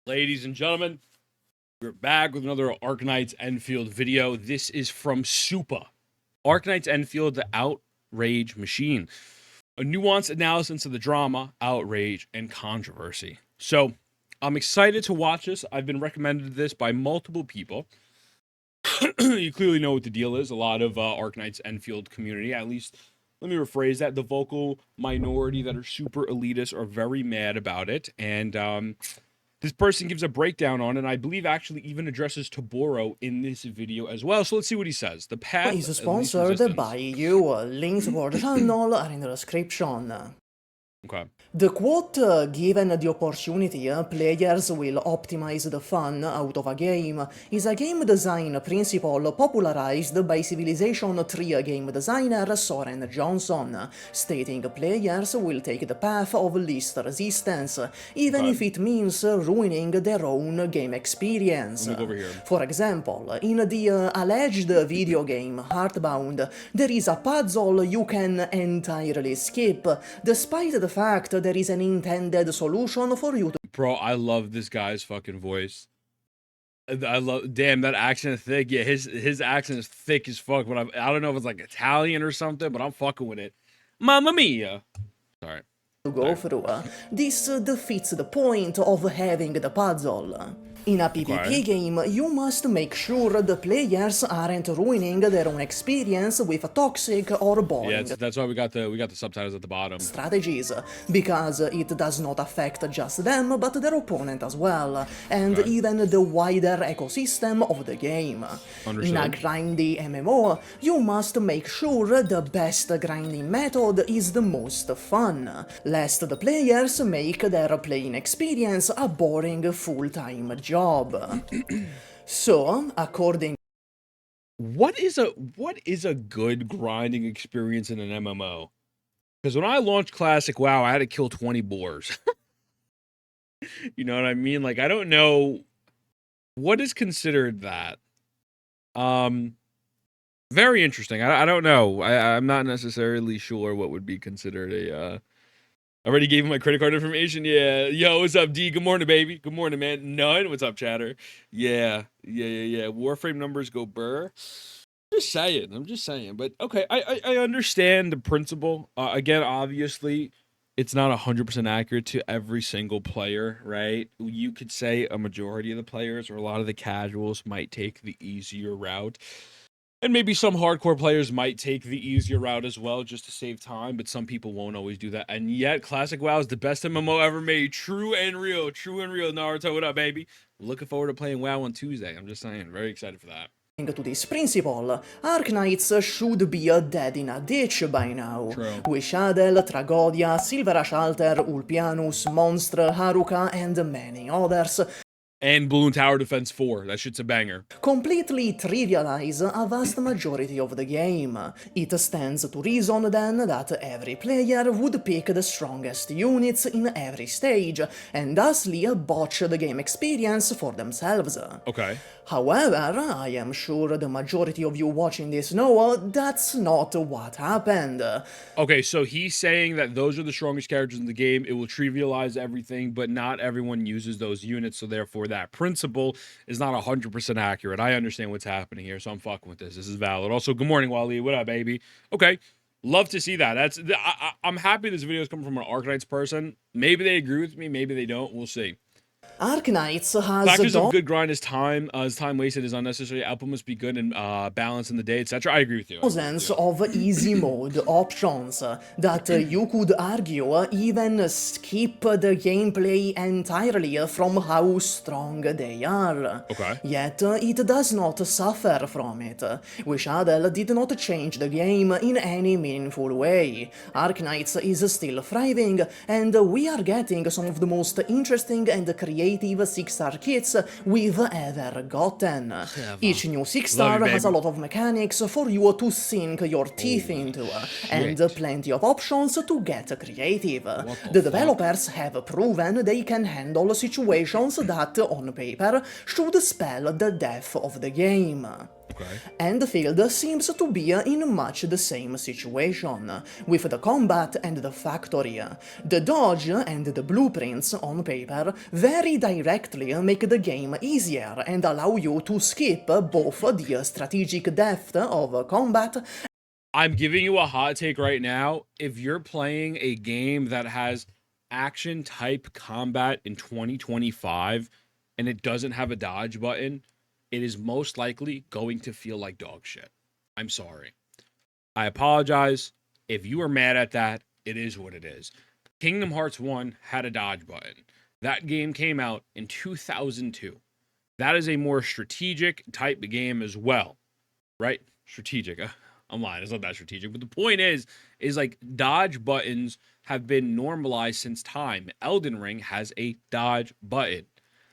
Ladies and gentlemen, we're back with another Arknights Endfield video. This is from Supa. Arknights Endfield, the Outrage Machine. A nuanced analysis of the drama, outrage, and controversy. So, I'm excited to watch this. I've been recommended this by multiple people. You clearly know what the deal is. A lot of Arknights Endfield community, at least, let me rephrase that. The vocal minority that are super elitist are very mad about it. And, this person gives a breakdown on it, and I believe actually even addresses Doro in this video as well. So let's see what he says. The path is sponsored by you. Links for the channel are in the description. Okay. The quote, given the opportunity, players will optimize the fun out of a game, is a game design principle popularized by Civilization 3 game designer Soren Johnson, stating players will take the path of least resistance, even if it means ruining their own game experience. Let me go over here. For example, in the alleged video game Heartbound, there is a puzzle you can entirely skip, despite the fact there is an intended solution for you to— Bro, I love this guy's fucking voice. Damn, that accent is thick. Yeah, his accent is thick as fuck, but I don't know if it's like Italian or something, but I'm fucking with it. Mamma mia. Sorry. To go through. This defeats the point of having the puzzle. In a PvP game, you must make sure the players aren't ruining their own experience with toxic or boring that's why we got the subtitles at the bottom. strategies, because it does not affect just them, but their opponent as well, and even the wider ecosystem of the game. In a grindy MMO, you must make sure the best grinding method is the most fun, lest the players make their playing experience a boring full-time job. So, according— What is a good grinding experience in an MMO? Because when I launched Classic WoW, I had to kill 20 boars. You know what I mean? Like, I don't know what is considered that. Very interesting. I don't know. I'm not necessarily sure what would be considered a I already gave him my credit card information. Yeah. Yo, what's up, D? Good morning, baby. Good morning, man. None. What's up, chatter? Yeah. Warframe numbers go burr. I'm just saying. But okay, I understand the principle. Again, obviously, it's not 100% accurate to every single player, right? You could say a majority of the players or a lot of the casuals might take the easier route. And maybe some hardcore players might take the easier route as well just to save time, but some people won't always do that. And yet, Classic WoW is the best MMO ever made. True and real. Naruto, what up, baby? Looking forward to playing WoW on Tuesday. I'm just saying. Very excited for that. to this principle, Arknights should be dead in a ditch by now. True. Wishadel, Tragodia, Silverash Alter, Ulpianus, Monstre, Haruka, and many others And Balloon Tower Defense 4. That shit's a banger. completely trivialize a vast majority of the game. It stands to reason then that every player would pick the strongest units in every stage, and thusly botch the game experience for themselves. Okay. However, I am sure the majority of you watching this know that's not what happened. Okay, so he's saying that those are the strongest characters in the game. It will trivialize everything, but not everyone uses those units, so therefore that principle is not 100% accurate. I understand what's happening here, so I'm fucking with this. This is valid. Also, good morning, Wally. What up, baby? Okay, love to see that. I'm happy this video is coming from an Arknights person. Maybe they agree with me, maybe they don't. We'll see. Arknights has Factors of good grind is time wasted is unnecessary. Output must be good and balance in the day, etc. I agree with you. Thousands of easy mode options that you could argue even skip the gameplay entirely from how strong they are. Okay. Yet it does not suffer from it. Wishadel did not change the game in any meaningful way. Arknights is still thriving, and we are getting some of the most interesting and creative 6-star kits we've ever gotten. Each new 6-star has a lot of mechanics for you to sink your teeth into, and plenty of options to get creative. The developers have proven they can handle situations that, on paper, should spell the death of the game. Okay. Endfield seems to be in much the same situation, with the combat and the factory. The dodge and the blueprints on paper very directly make the game easier and allow you to skip both the strategic depth of combat. I'm giving you a hot take right now. If you're playing a game that has action type combat in 2025 and it doesn't have a dodge button, it is most likely going to feel like dog shit. I'm sorry. I apologize. If you are mad at that, it is what it is. Kingdom Hearts 1 had a dodge button. That game came out in 2002. That is a more strategic type of game as well, right? Strategic. I'm lying. It's not that strategic. But the point is like dodge buttons have been normalized since time. Elden Ring has a dodge button.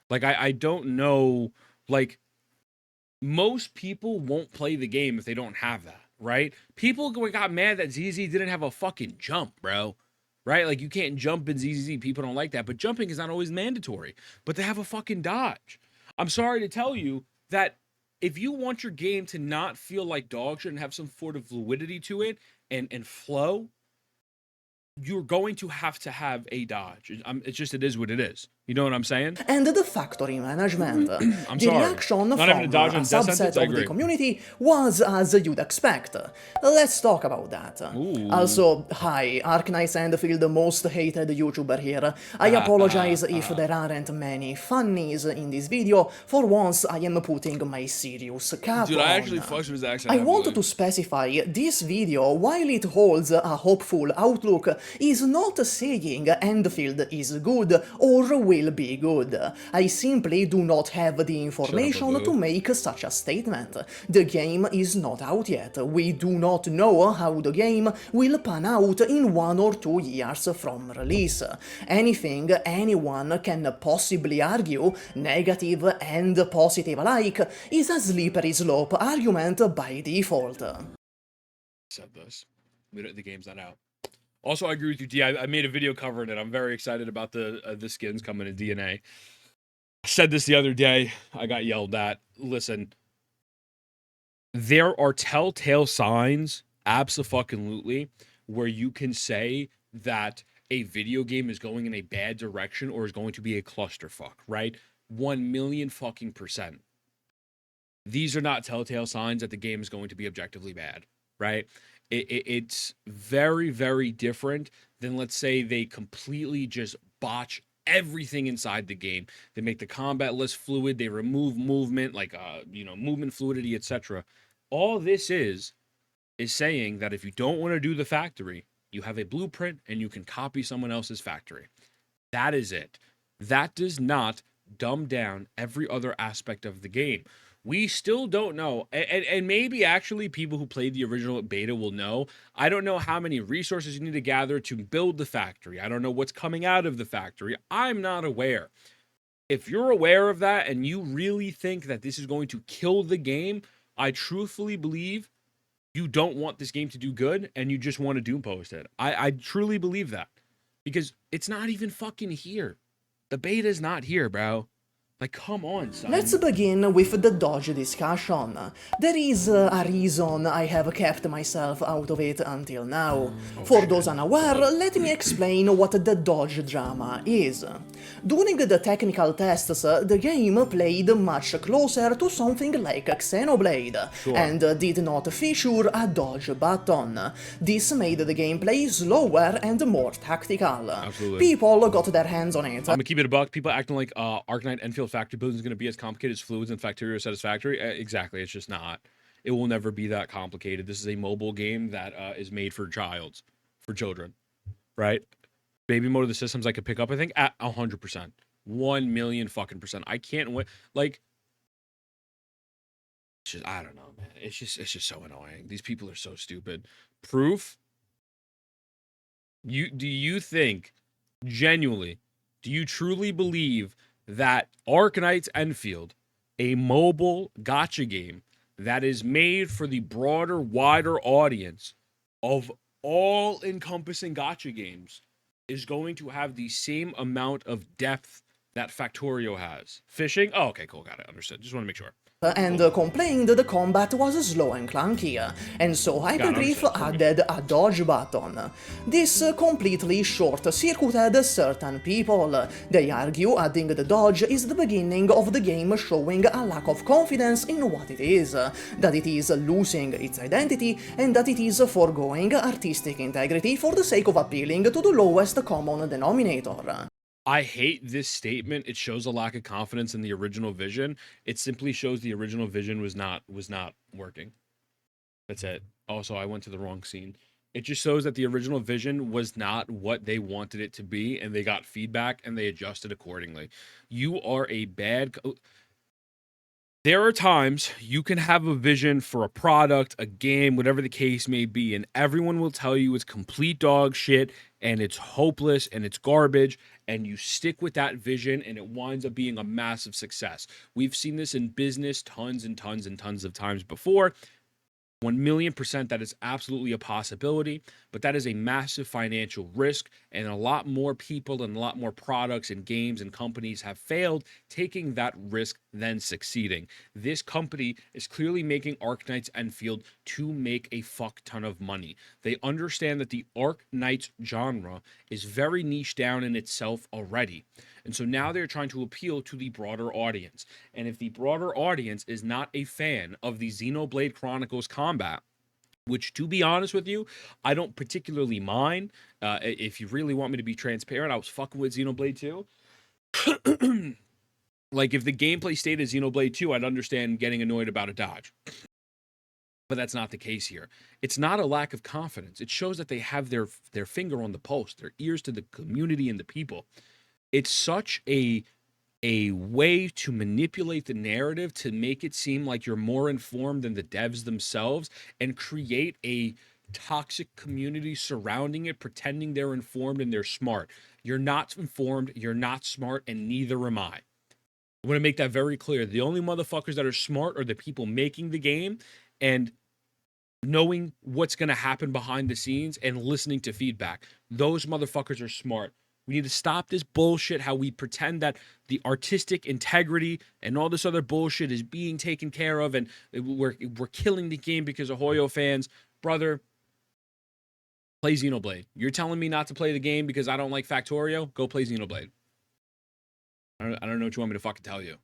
Like, I don't know. Like, most people won't play the game if they don't have that, right? People got mad that ZZ didn't have a fucking jump, bro. Right? Like, you can't jump in ZZ. People don't like that. But jumping is not always mandatory. But they have a fucking dodge. I'm sorry to tell you that if you want your game to not feel like dog shit and have some sort of fluidity to it and flow, you're going to have a dodge. It's just, it is what it is. You know what I'm saying? And the factory management. I'm The sorry. reaction Not from having a dodge a on death subset sentence, I of the agree. community was as you'd expect. Let's talk about that. Ooh. Also, hi, Arknights Endfield, the most hated YouTuber here. I apologize if there aren't many funnies in this video. For once, I am putting my serious cap Dude, on. I actually fucked with his accent I heavily. want to specify, this video, while it holds a hopeful outlook, is not saying Endfield is good or will be good. I simply do not have the information to make such a statement. The game is not out yet. We do not know how the game will pan out in 1 or 2 years from release. Anything anyone can possibly argue, negative and positive alike, is a slippery slope argument by default. Said this. The game's not out. Also, I agree with you, D. I made a video covering it. I'm very excited about the skins coming in DNA. I said this the other day. I got yelled at. Listen, there are telltale signs, abso-fucking-lutely, where you can say that a video game is going in a bad direction or is going to be a clusterfuck, right? 1,000,000 fucking percent. These are not telltale signs that the game is going to be objectively bad, right? It's very, very different than, let's say, they completely just botch everything inside the game. They make the combat less fluid. They remove movement, like movement fluidity, etc. All this is saying that if you don't want to do the factory, you have a blueprint and you can copy someone else's factory. That is it. That does not dumb down every other aspect of the game. We still don't know, and maybe actually people who played the original beta will know. I don't know how many resources you need to gather to build the factory. I don't know what's coming out of the factory. I'm not aware. If you're aware of that and you really think that this is going to kill the game, I truthfully believe you don't want this game to do good and you just want to doom post it. I truly believe that, because it's not even fucking here. The beta's not here, bro. Like, come on, son. Let's begin with the dodge discussion. There is a reason I have kept myself out of it until now. For those unaware, let me explain what the dodge drama is. During the technical tests, the game played much closer to something like Xenoblade, and did not feature a dodge button. This made the gameplay slower and more tactical. Absolutely. People got their hands on it. I'm gonna keep it a buck. People acting like Arknight Endfield factory building is gonna be as complicated as Fluids and Factorio Satisfactory. Exactly, it's just not. It will never be that complicated. This is a mobile game that is made for children, right? Baby mode of the systems I could pick up, I think, at 100%, 1,000,000 fucking percent. I can't wait. Like, it's just, I don't know, man. It's just so annoying. These people are so stupid. Proof. Do you think, genuinely, do you truly believe that Arknights Endfield, a mobile gacha game that is made for the broader, wider audience of all-encompassing gacha games, is going to have the same amount of depth that Factorio has. Fishing? Oh, okay, cool, got it, understood. Just want to make sure. And complained the combat was slow and clunky, and so Hyperdrift added a dodge button. This completely short-circuited certain people. They argue adding the dodge is the beginning of the game showing a lack of confidence in what it is, that it is losing its identity, and that it is foregoing artistic integrity for the sake of appealing to the lowest common denominator. I hate this statement. It shows a lack of confidence in the original vision. It simply shows the original vision was not working. That's it. Also, I went to the wrong scene. It just shows that the original vision was not what they wanted it to be, and they got feedback and they adjusted accordingly. You are a bad. There are times you can have a vision for a product, a game, whatever the case may be, and everyone will tell you it's complete dog shit and it's hopeless and it's garbage, and you stick with that vision and it winds up being a massive success. We've seen this in business tons and tons and tons of times before. 1,000,000% that is absolutely a possibility, but that is a massive financial risk, and a lot more people and a lot more products and games and companies have failed taking that risk than succeeding. This company is clearly making Arknights Endfield to make a fuck ton of money. They understand that the Arknights genre is very niche down in itself already. And so now they're trying to appeal to the broader audience. And if the broader audience is not a fan of the Xenoblade Chronicles combat, which, to be honest with you, I don't particularly mind. If you really want me to be transparent, I was fucking with Xenoblade 2. Like, if the gameplay stayed as Xenoblade 2, I'd understand getting annoyed about a dodge. But that's not the case here. It's not a lack of confidence. It shows that they have their finger on the pulse, their ears to the community and the people. It's such a way to manipulate the narrative to make it seem like you're more informed than the devs themselves, and create a toxic community surrounding it, pretending they're informed and they're smart. You're not informed, you're not smart, and neither am I. I want to make that very clear. The only motherfuckers that are smart are the people making the game and knowing what's going to happen behind the scenes and listening to feedback. Those motherfuckers are smart. We need to stop this bullshit, how we pretend that the artistic integrity and all this other bullshit is being taken care of, and we're killing the game because of Hoyo fans. Brother, play Xenoblade. You're telling me not to play the game because I don't like Factorio? Go play Xenoblade. I don't know what you want me to fucking tell you.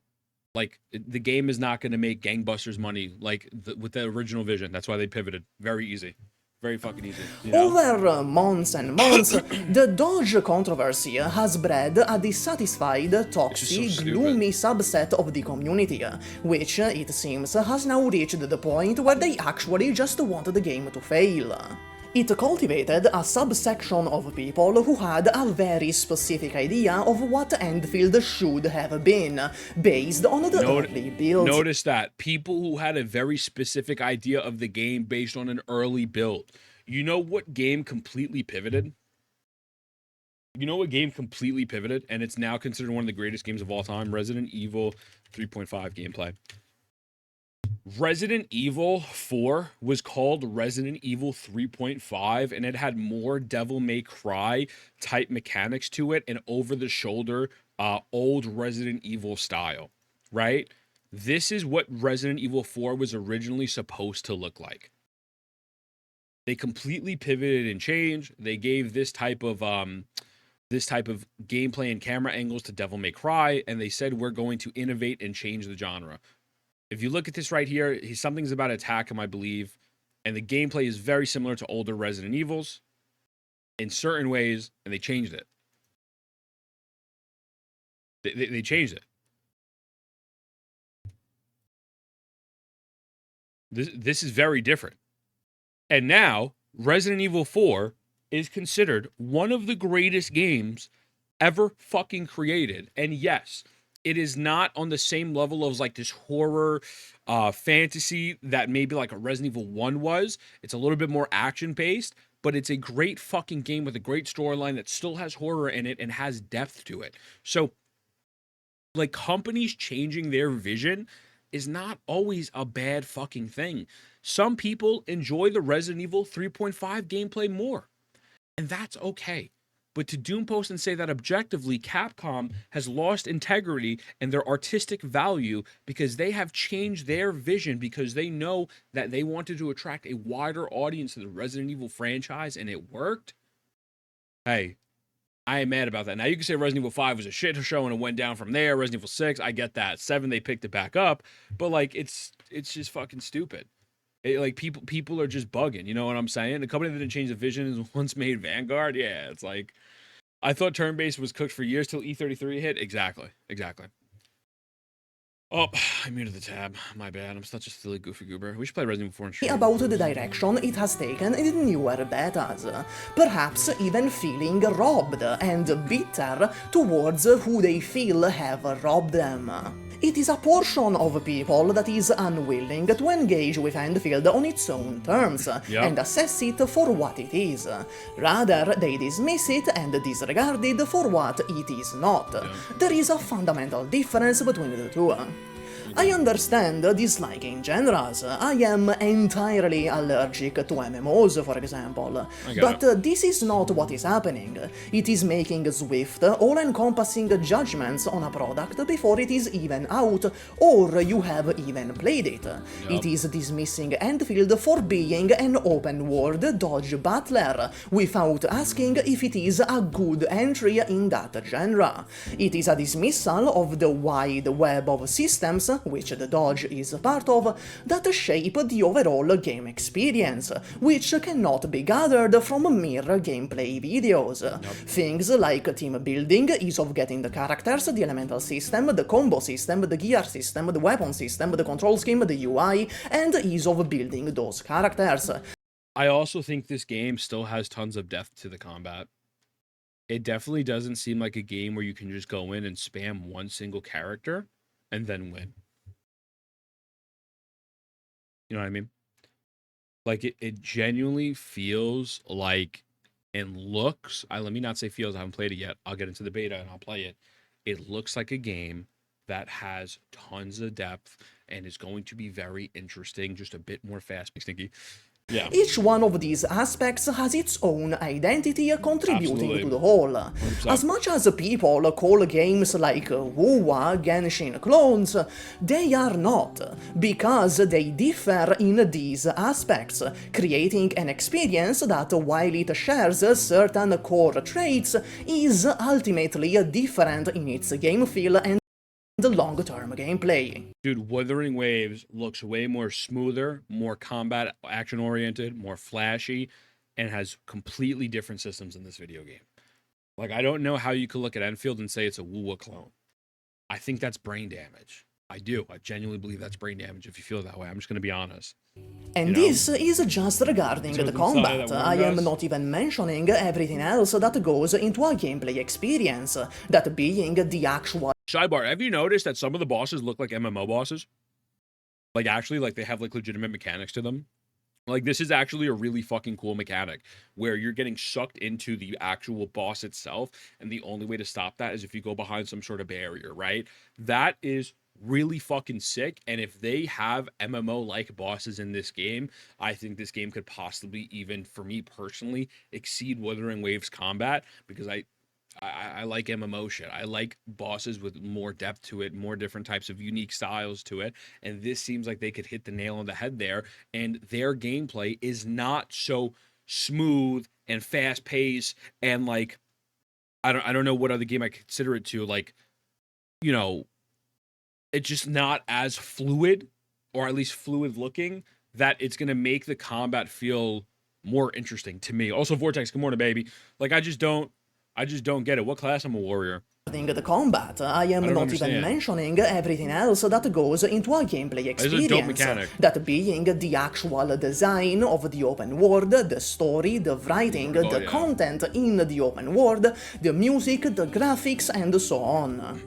Like, the game is not going to make gangbusters money like with the original vision. That's why they pivoted. Very easy. Very fucking easy. You know? Over months and months, the Dodge controversy has bred a dissatisfied, toxic, gloomy subset of the community, which, it seems, has now reached the point where they actually just want the game to fail. It cultivated a subsection of people who had a very specific idea of what Endfield should have been, based on the early builds. Notice that. People who had a very specific idea of the game based on an early build. You know what game completely pivoted? You know what game completely pivoted, and it's now considered one of the greatest games of all time? Resident Evil 3.5 gameplay. Resident Evil 4 was called Resident Evil 3.5, and it had more Devil May Cry type mechanics to it, and over-the-shoulder old Resident Evil style, right? This is what Resident Evil 4 was originally supposed to look like. They completely pivoted and changed. They gave this type of gameplay and camera angles to Devil May Cry, and they said we're going to innovate and change the genre. If you look at this right here, something's about to attack him, I believe, and the gameplay is very similar to older Resident Evils in certain ways, and they changed it. They changed it. This is very different. And now, Resident Evil 4 is considered one of the greatest games ever fucking created. And yes, it is not on the same level of like this horror fantasy that maybe like a Resident Evil 1 was. It's a little bit more action-based, but it's a great fucking game with a great storyline that still has horror in it and has depth to it. So, like, companies changing their vision is not always a bad fucking thing. Some people enjoy the Resident Evil 3.5 gameplay more, and that's okay. but to Doompost and say that objectively, Capcom has lost integrity and their artistic value because they have changed their vision because they know that they wanted to attract a wider audience to the Resident Evil franchise and it worked. Hey, I am mad about that. Now, you can say Resident Evil 5 was a shit show and it went down from there. Resident Evil 6, I get that. 7, they picked it back up. But, like, it's just fucking stupid. Like, people are just bugging. You know what I'm saying? The company that didn't change the vision is once made Vanguard. Yeah, it's like, I thought turn-based was cooked for years till E33 hit. Exactly. Oh, I muted the tab. My bad. I'm such a silly goofy goober. We should play Resident Evil 4 and stream. About the direction it has taken in the newer betas, perhaps even feeling robbed and bitter towards who they feel have robbed them. It is a portion of people that is unwilling to engage with Endfield on its own terms and assess it for what it is. Rather, they dismiss it and disregard it for what it is not. There is a fundamental difference between the two. I understand disliking genres. I am entirely allergic to MMOs, for example. But this is not what is happening. It is making swift, all-encompassing judgments on a product before it is even out, or you have even played it. It is dismissing Endfield for being an open-world dodge battler, without asking if it is a good entry in that genre. It is a dismissal of the wide web of systems, which the dodge is part of, that shape the overall game experience, which cannot be gathered from mere gameplay videos. Things like team building, ease of getting the characters, the elemental system, the combo system, the gear system, the weapon system, the control scheme, the UI, and ease of building those characters. I also think this game still has tons of depth to the combat. It definitely doesn't seem like a game where you can just go in and spam one single character and then win. You know what I mean? Like, it genuinely feels like, and looks, let me not say feels, I haven't played it yet. I'll get into the beta and I'll play it. It looks like a game that has tons of depth and is going to be very interesting, just a bit more fast-paced, Stinky. Yeah. Each one of these aspects has its own identity contributing to the whole. 100%. As much as people call games like WoW Genshin clones, they are not, because they differ in these aspects, creating an experience that, while it shares certain core traits, is ultimately different in its game feel and the long-term gameplay. Dude, Wuthering Waves looks way more smoother, more combat action-oriented, more flashy, and has completely different systems in this video game. Like, I don't know how you could look at Endfield and say it's a WoW clone. I think that's brain damage. I do. I genuinely believe that's brain damage if you feel that way. I'm just going to be honest. And this is just regarding the combat. I am not even mentioning everything else that goes into a gameplay experience, that being the actual... Sidebar, have you noticed that some of the bosses look like MMO bosses? Like, actually, like, they have, like, legitimate mechanics to them. Like, this is actually a really fucking cool mechanic, where you're getting sucked into the actual boss itself, and the only way to stop that is if you go behind some sort of barrier, right? That is really fucking sick, and if they have MMO-like bosses in this game, I think this game could possibly even, for me personally, exceed Wuthering Waves combat, because I like MMO shit. I like bosses with more depth to it, more different types of unique styles to it, and this seems like they could hit the nail on the head there, and their gameplay is not so smooth and fast-paced, and, like, I don't know what other game I consider it to, like, you know, it's just not as fluid, or at least fluid-looking, that it's going to make the combat feel more interesting to me. Also, Vortex, good morning, baby. Like, I just don't get it. What class? I'm a warrior. The combat. I am not even mentioning everything else that goes into a gameplay experience. That being the actual design of the open world, the story, the writing, the content in the open world, the music, the graphics, and so on.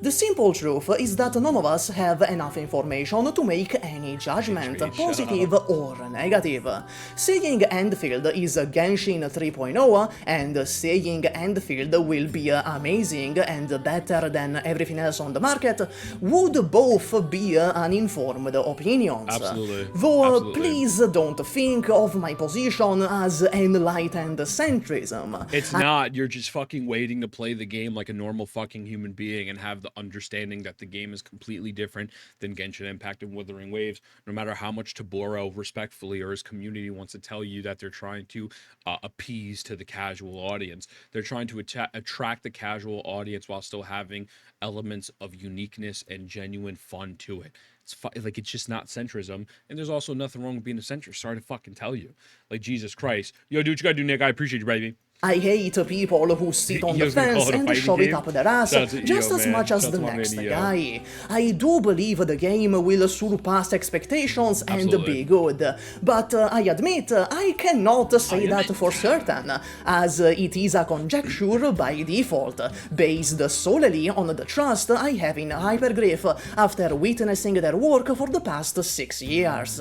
The simple truth is that none of us have enough information to make any judgment, positive or negative. Saying Endfield is Genshin 3.0 and saying Endfield will be amazing and better than everything else on the market would both be uninformed opinions. Absolutely. Though Absolutely. please don't think of my position as enlightened centrism. It's not. You're just fucking waiting to play the game like a normal fucking human being and have the understanding that the game is completely different than Genshin Impact and Wuthering Waves, no matter how much Taboro respectfully or his community wants to tell you that they're trying to appease to the casual audience. They're trying to attract the casual audience while still having elements of uniqueness and genuine fun to it. It's like, it's just not centrism, and there's also nothing wrong with being a centrist. Sorry to fucking tell you. Like, Jesus Christ. Yo, do what you gotta do, Nick. I appreciate you, baby. I hate people who sit on He the was gonna call fence it a and fighting shove it game? up their ass Shout out to just EO, as man. much as Shout out the to my next man, EO. guy. I do believe the game will surpass expectations and Absolutely. be good, but I admit I cannot say that for certain, as it is a conjecture by default, based solely on the trust I have in Hypergriff after witnessing their work for the past 6 years.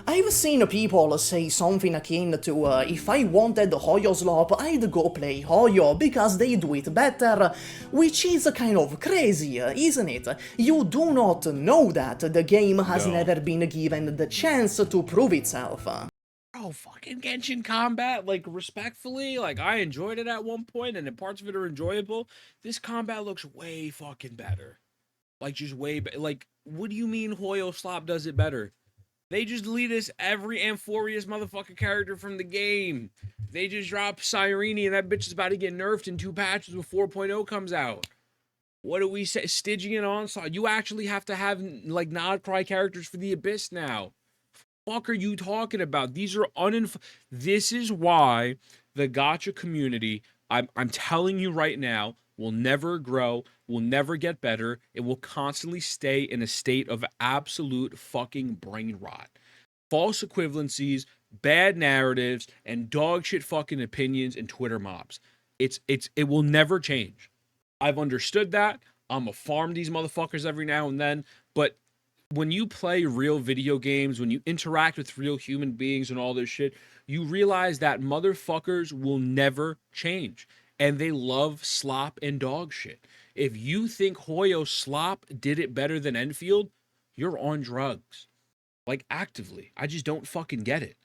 I've seen people say something akin to if I wanted Hoyo Slop, I'd go play Hoyo because they do it better, which is kind of crazy, isn't it? You do not know that the game has No. never been given the chance to prove itself. Bro, fucking Genshin combat, like, respectfully, like, I enjoyed it at one point, and parts of it are enjoyable. This combat looks way fucking better. Like, just way better. Like, what do you mean Hoyo Slop does it better? They just deleted every Amphorious motherfucking character from the game. They just dropped Cyrene, and that bitch is about to get nerfed in 2 patches when 4.0 comes out. What do we say? Stygian Onslaught. You actually have to have, like, Nod Cry characters for the Abyss now. Fuck are you talking about? These are This is why the Gacha community, I'm telling you right now, will never grow, will never get better. It will constantly stay in a state of absolute fucking brain rot. False equivalencies, bad narratives, and dog shit fucking opinions and Twitter mobs. It will never change. I've understood that. I'm gonna farm these motherfuckers every now and then, but when you play real video games, when you interact with real human beings and all this shit, you realize that motherfuckers will never change. And they love slop and dog shit. If you think Hoyo Slop did it better than Enfield, you're on drugs. Like, actively. I just don't fucking get it.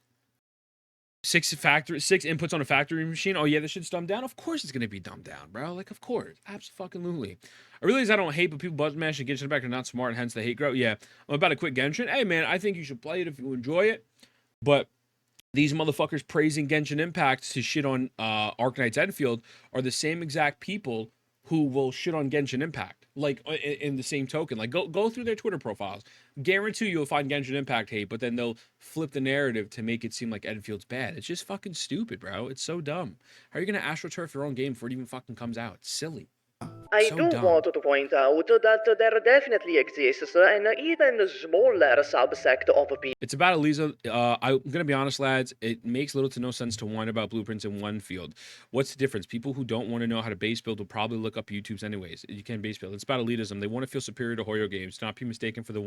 6 inputs on a factory machine. Oh yeah, this shit's dumbed down. Of course it's gonna be dumbed down, bro. Like, of course, absolutely. I realize I don't hate, but people buzz mash and Genshin Impact are not smart, and hence the hate grow. Yeah, I'm about to quit Genshin. Hey man, I think you should play it if you enjoy it. But these motherfuckers praising Genshin Impact to shit on Arknights Endfield are the same exact people who will shit on Genshin Impact. Like, in the same token, like, go through their Twitter profiles. Guarantee you'll find Genshin Impact hate, but then they'll flip the narrative to make it seem like Enfield's bad. It's just fucking stupid, bro. It's so dumb. How are you gonna AstroTurf your own game before it even fucking comes out? It's silly. I So do dumb. want to point out that there definitely exists an even smaller subsect of people. It's about Eliza. I'm gonna be honest, lads. It makes little to no sense to whine about blueprints in one field. What's the difference? People who don't want to know how to base build will probably look up YouTube's anyways. You can't base build. It's about elitism. They want to feel superior to Hoyo games. Do not be mistaken for the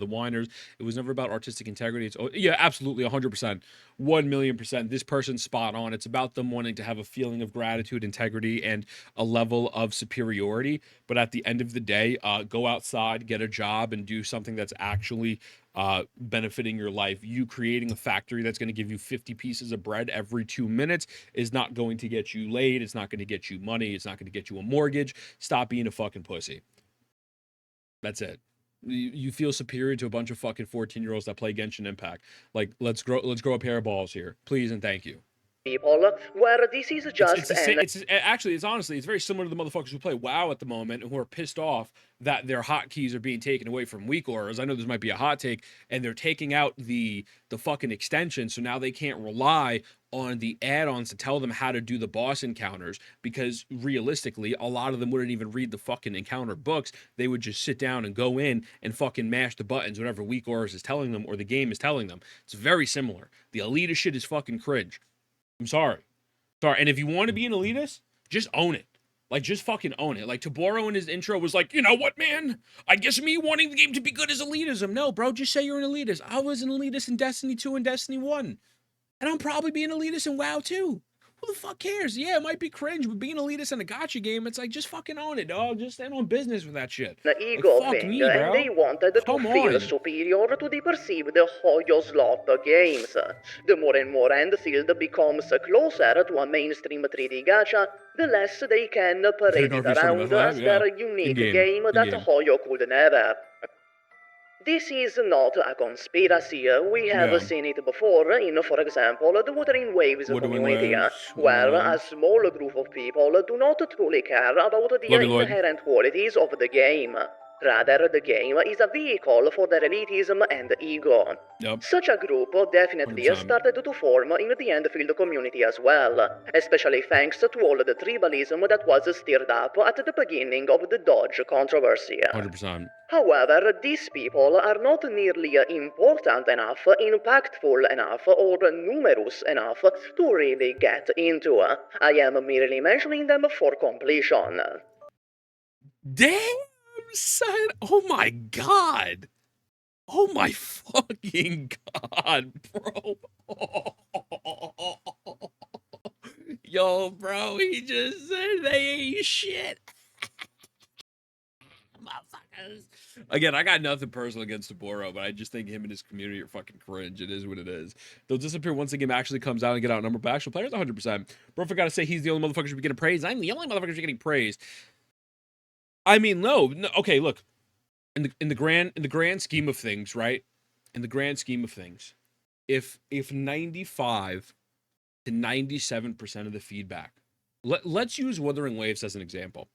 whiners. It was never about artistic integrity. It's yeah, absolutely, 100%, 1,000,000%. This person's spot on. It's about them wanting to have a feeling of gratitude, integrity, and a level of superiority. But at the end of the day, go outside, get a job, and do something that's actually benefiting your life. You creating a factory that's going to give you 50 pieces of bread every 2 minutes is not going to get you laid. It's not going to get you money. It's not going to get you a mortgage. Stop being a fucking pussy. That's it. You feel superior to a bunch of fucking 14-year-olds that play Genshin Impact. Like, let's grow a pair of balls here, please and thank you. People, where this is just it's honestly, it's very similar to the motherfuckers who play WoW at the moment and who are pissed off that their hotkeys are being taken away from weak auras. I know this might be a hot take, and they're taking out the fucking extension, so now they can't rely on the add-ons to tell them how to do the boss encounters, because realistically, a lot of them wouldn't even read the fucking encounter books. They would just sit down and go in and fucking mash the buttons, whatever weak auras is telling them or the game is telling them. It's very similar. The elitist shit is fucking cringe. I'm sorry. And if you want to be an elitist, just own it. Like, just fucking own it. Like, Taboro in his intro was like, you know what, man? I guess me wanting the game to be good is elitism. No, bro, just say you're an elitist. I was an elitist in Destiny 2 and Destiny 1. And I'm probably being elitist in WoW too. Who the fuck cares? Yeah, it might be cringe, but being elitist in a gacha game, it's like, just fucking own it, dog. Just stand on business with that shit. An Like, ego fuck thing, me, and they bro. wanted to Come feel on. superior to the perceived Hoyo slot games. The more and more Endfield becomes closer to a mainstream 3D gacha, the less they can parade it Northeast around 75, as yeah. their unique In-game, game that in-game. Hoyo could never. This is not a conspiracy. We have Yeah. seen it before in, for example, the Wuthering Waves Wuthering community, Waves, where yeah. a small group of people do not truly care about the Love you, Lloyd. inherent qualities of the game. Rather, the game is a vehicle for their elitism and ego. Yep. Such a group definitely 100%. started to form in the Endfield community as well, especially thanks to all the tribalism that was stirred up at the beginning of the Dodge controversy. 100%. However, these people are not nearly important enough, impactful enough, or numerous enough to really get into. I am merely mentioning them for completion. Damn, son. Oh my god. Oh my fucking god, bro. Yo, bro, he just said they ain't shit. Motherfuckers. Again, I got nothing personal against Doro, but I just think him and his community are fucking cringe. It is what it is. They'll disappear once the game actually comes out and get outnumbered by actual players. 100%. Bro, I gotta say he's the only motherfucker who should be getting praise. I'm the only motherfucker who's getting praise. I mean, no. Okay, look. In the grand scheme of things, right? In the grand scheme of things, if 95 to 97% of the feedback, let's use Wuthering Waves as an example.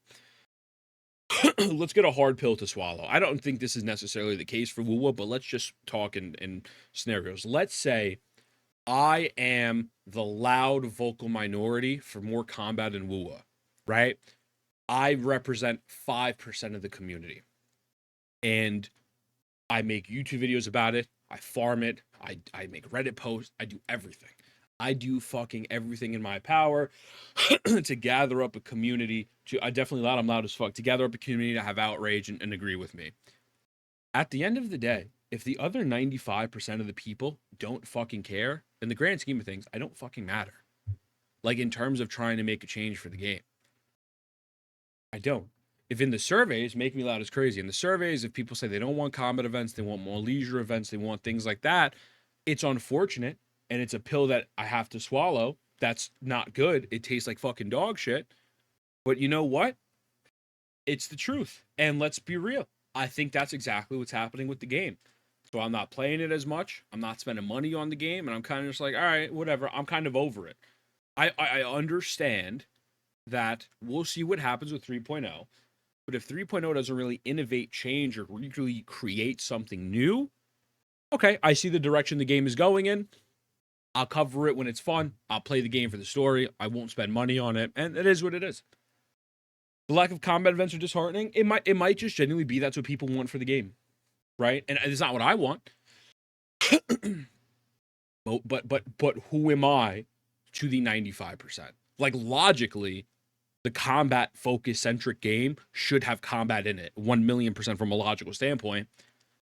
Let's get a hard pill to swallow. I don't think this is necessarily the case for Wuwa, but let's just talk in scenarios. Let's say I am the loud vocal minority for more combat in Wuwa, right? I represent 5% of the community. And I make YouTube videos about it. I farm it. I make Reddit posts. I do everything. I do fucking everything in my power to gather up a community. I definitely loud. I'm loud as fuck. To gather up a community to have outrage and agree with me. At the end of the day, if the other 95% of the people don't fucking care, in the grand scheme of things, I don't fucking matter. Like in terms of trying to make a change for the game. I don't. If in the surveys, make me loud as crazy. In the surveys, if people say they don't want combat events, they want more leisure events, they want things like that, it's unfortunate. And it's a pill that I have to swallow. That's not good. It tastes like fucking dog shit. But you know what? It's the truth. And let's be real. I think that's exactly what's happening with the game. So I'm not playing it as much. I'm not spending money on the game. And I'm kind of just like, all right, whatever. I'm kind of over it. I understand that we'll see what happens with 3.0. But if 3.0 doesn't really innovate, change, or really create something new, okay, I see the direction the game is going in. I'll cover it when it's fun. I'll play the game for the story. I won't spend money on it. And it is what it is. The lack of combat events are disheartening. It might just genuinely be that's what people want for the game. Right? And it's not what I want. but who am I to the 95%? Like logically, the combat focus centric game should have combat in it 1,000,000% from a logical standpoint,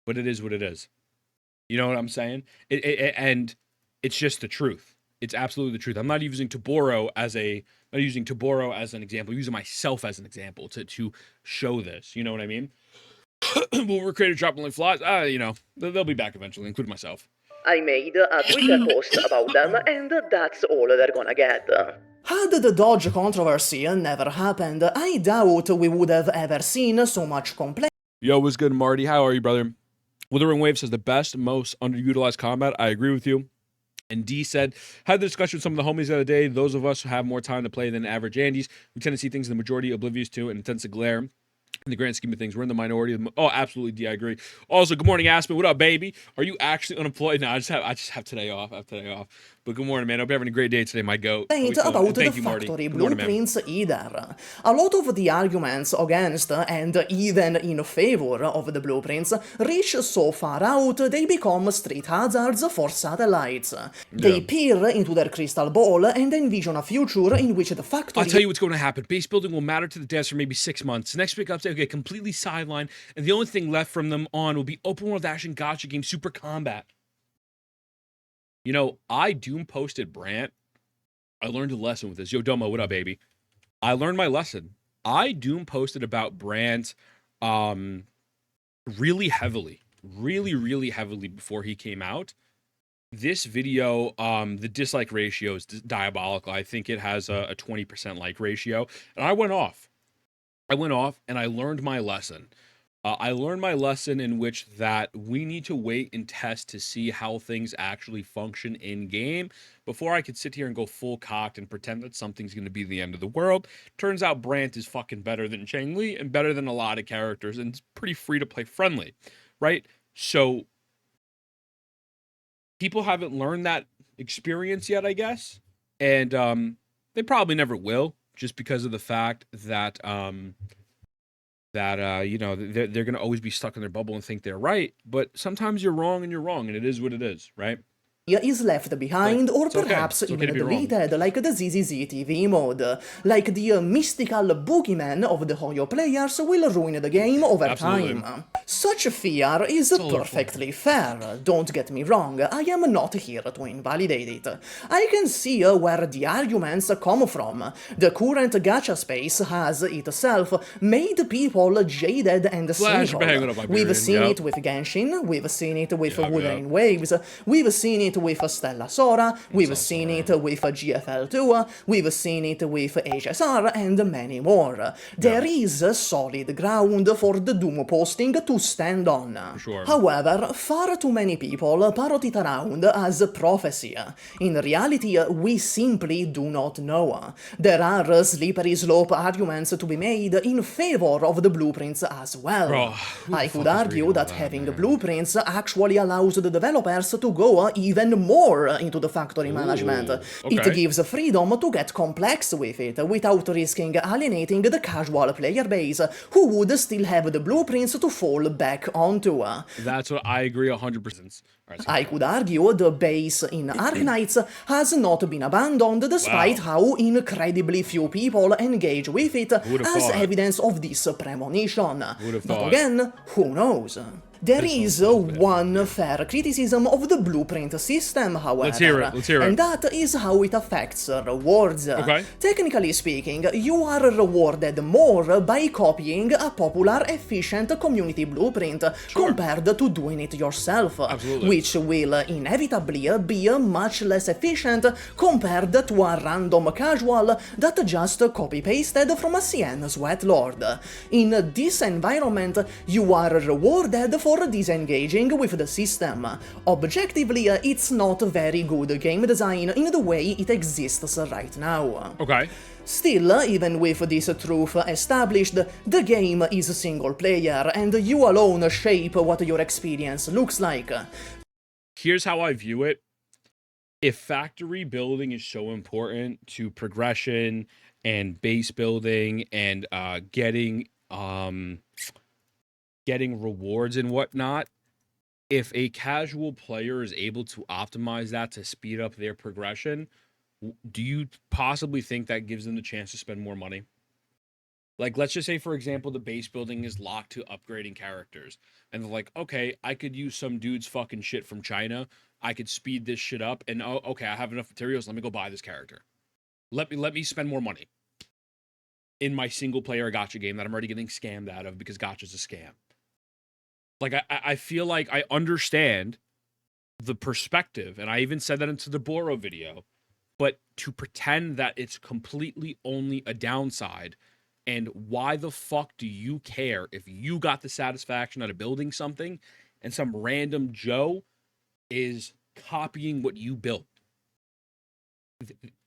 but it is what it is. You know what I'm saying? And it's just the truth. It's absolutely the truth. I'm not using Doro as an example. I'm using myself as an example to show this. You know what I mean? Will Recreator drop like flies? You know, they'll be back eventually, including myself. I made a Twitter post about them, and that's all they're gonna get. Had the Dodge controversy never happened, I doubt we would have ever seen so much complaint. Yo, what's good, Marty? How are you, brother? Wuthering Waves has the best, most underutilized combat. I agree with you. And D said, had the discussion with some of the homies the other day. Those of us who have more time to play than average Andes, we tend to see things the majority oblivious to, and it tends to glare. In the grand scheme of things, we're in the minority. Oh, absolutely, D, I agree. Also, good morning, Aspen. What up, baby? Are you actually unemployed? No, I just have today off. But good morning, man. Hope you're having a great day today, my goat. About the Marty. factory Good morning, man. blueprints either. A lot of the arguments against and even in favor of the blueprints reach so far out they become street hazards for satellites. They peer into their crystal ball and envision a future in which the factory... I'll tell you what's going to happen. Base building will matter to the devs for maybe 6 months. Next week, update will get completely sidelined, and the only thing left from them on will be open world action gacha game Super Combat. You know, I Doom posted Brant I learned a lesson with this. Yo, Domo, what up, baby? I learned my lesson. I Doom posted about Brandt really heavily, really heavily before he came out. This video, the dislike ratio is diabolical. I think it has a 20% like ratio. And I went off. And I learned my lesson. I learned my lesson in which that we need to wait and test to see how things actually function in game before I could sit here and go full cocked and pretend that something's going to be the end of the world. Turns out Brandt is fucking better than Chang Li and better than a lot of characters, and it's pretty free to play friendly, right? So people haven't learned that experience yet, I guess, and they probably never will, just because of the fact that you know, they're going to always be stuck in their bubble and think they're right. But sometimes you're wrong, and it is what it is, right? Is left behind, or it's okay. perhaps It's okay even to be wrong. deleted, like the ZZZ TV mode. Like the mystical boogeyman of the Hoyo players will ruin the game over Absolutely. time. Such fear is perfectly fair, don't get me wrong, I am not here to invalidate it. I can see where the arguments come from. The current gacha space has itself made people jaded and cynical. We've seen it with Genshin, we've seen it with Wuthering Waves, we've seen it with Stella Sora, we've seen it with GFL2, we've seen it with HSR, and many more. There is solid ground for the Doom posting to stand on. Sure. However, far too many people parrot it around as prophecy. In reality, we simply do not know. There are slippery slope arguments to be made in favor of the blueprints as well. Bro, I could argue that having blueprints actually allows the developers to go even more into the factory management. It gives freedom to get complex with it without risking alienating the casual player base who would still have the blueprints to fall back onto. That's what I agree 100%. I could argue the base in Arknights has not been abandoned despite how incredibly few people engage with it as evidence of this premonition. But again, who knows? There is one fair criticism of the blueprint system, however. Let's hear it. And that is how it affects rewards. Technically speaking, you are rewarded more by copying a popular, efficient community blueprint compared to doing it yourself, which will inevitably be much less efficient compared to a random casual that just copy-pasted from a CN Sweatlord. In this environment, you are rewarded for disengaging with the system. Objectively, it's not very good game design in the way it exists right now. Still, even with this truth established, the game is single player and you alone shape what your experience looks like. Here's how I view it. If factory building is so important to progression and base building and getting rewards and whatnot, if a casual player is able to optimize that to speed up their progression, do you possibly think that gives them the chance to spend more money? Like, let's just say, for example, the base building is locked to upgrading characters. And they're like, okay, I could use some dude's fucking shit from China. I could speed this shit up. And, oh, okay, I have enough materials. Let me go buy this character. Let me spend more money in my single-player gacha game that I'm already getting scammed out of because gacha's a scam. Like, I feel like I understand the perspective. And I even said that into the Doro video. But to pretend that it's completely only a downside, and why the fuck do you care if you got the satisfaction out of building something and some random Joe is copying what you built?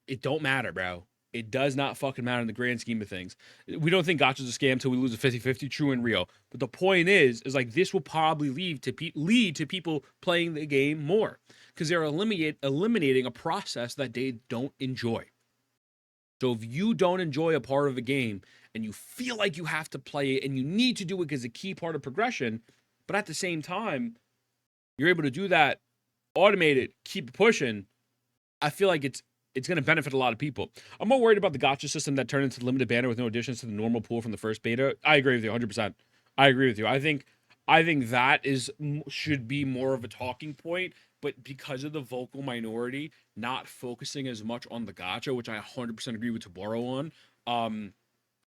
It don't matter, bro. It does not fucking matter in the grand scheme of things. We don't think Gacha's a scam until we lose a 50-50, true and real. But the point is like this will probably lead to people playing the game more because they're eliminating a process that they don't enjoy. So if you don't enjoy a part of a game and you feel like you have to play it and you need to do it because it's a key part of progression, but at the same time, you're able to do that, automate it, keep pushing, I feel like it's going to benefit a lot of people. I'm more worried about the gacha system that turned into limited banner with no additions to the normal pool from the first beta. I agree with you 100%. I agree with you. I think I think that should be more of a talking point, but because of the vocal minority not focusing as much on the gacha, which I 100% agree with Tabaro on,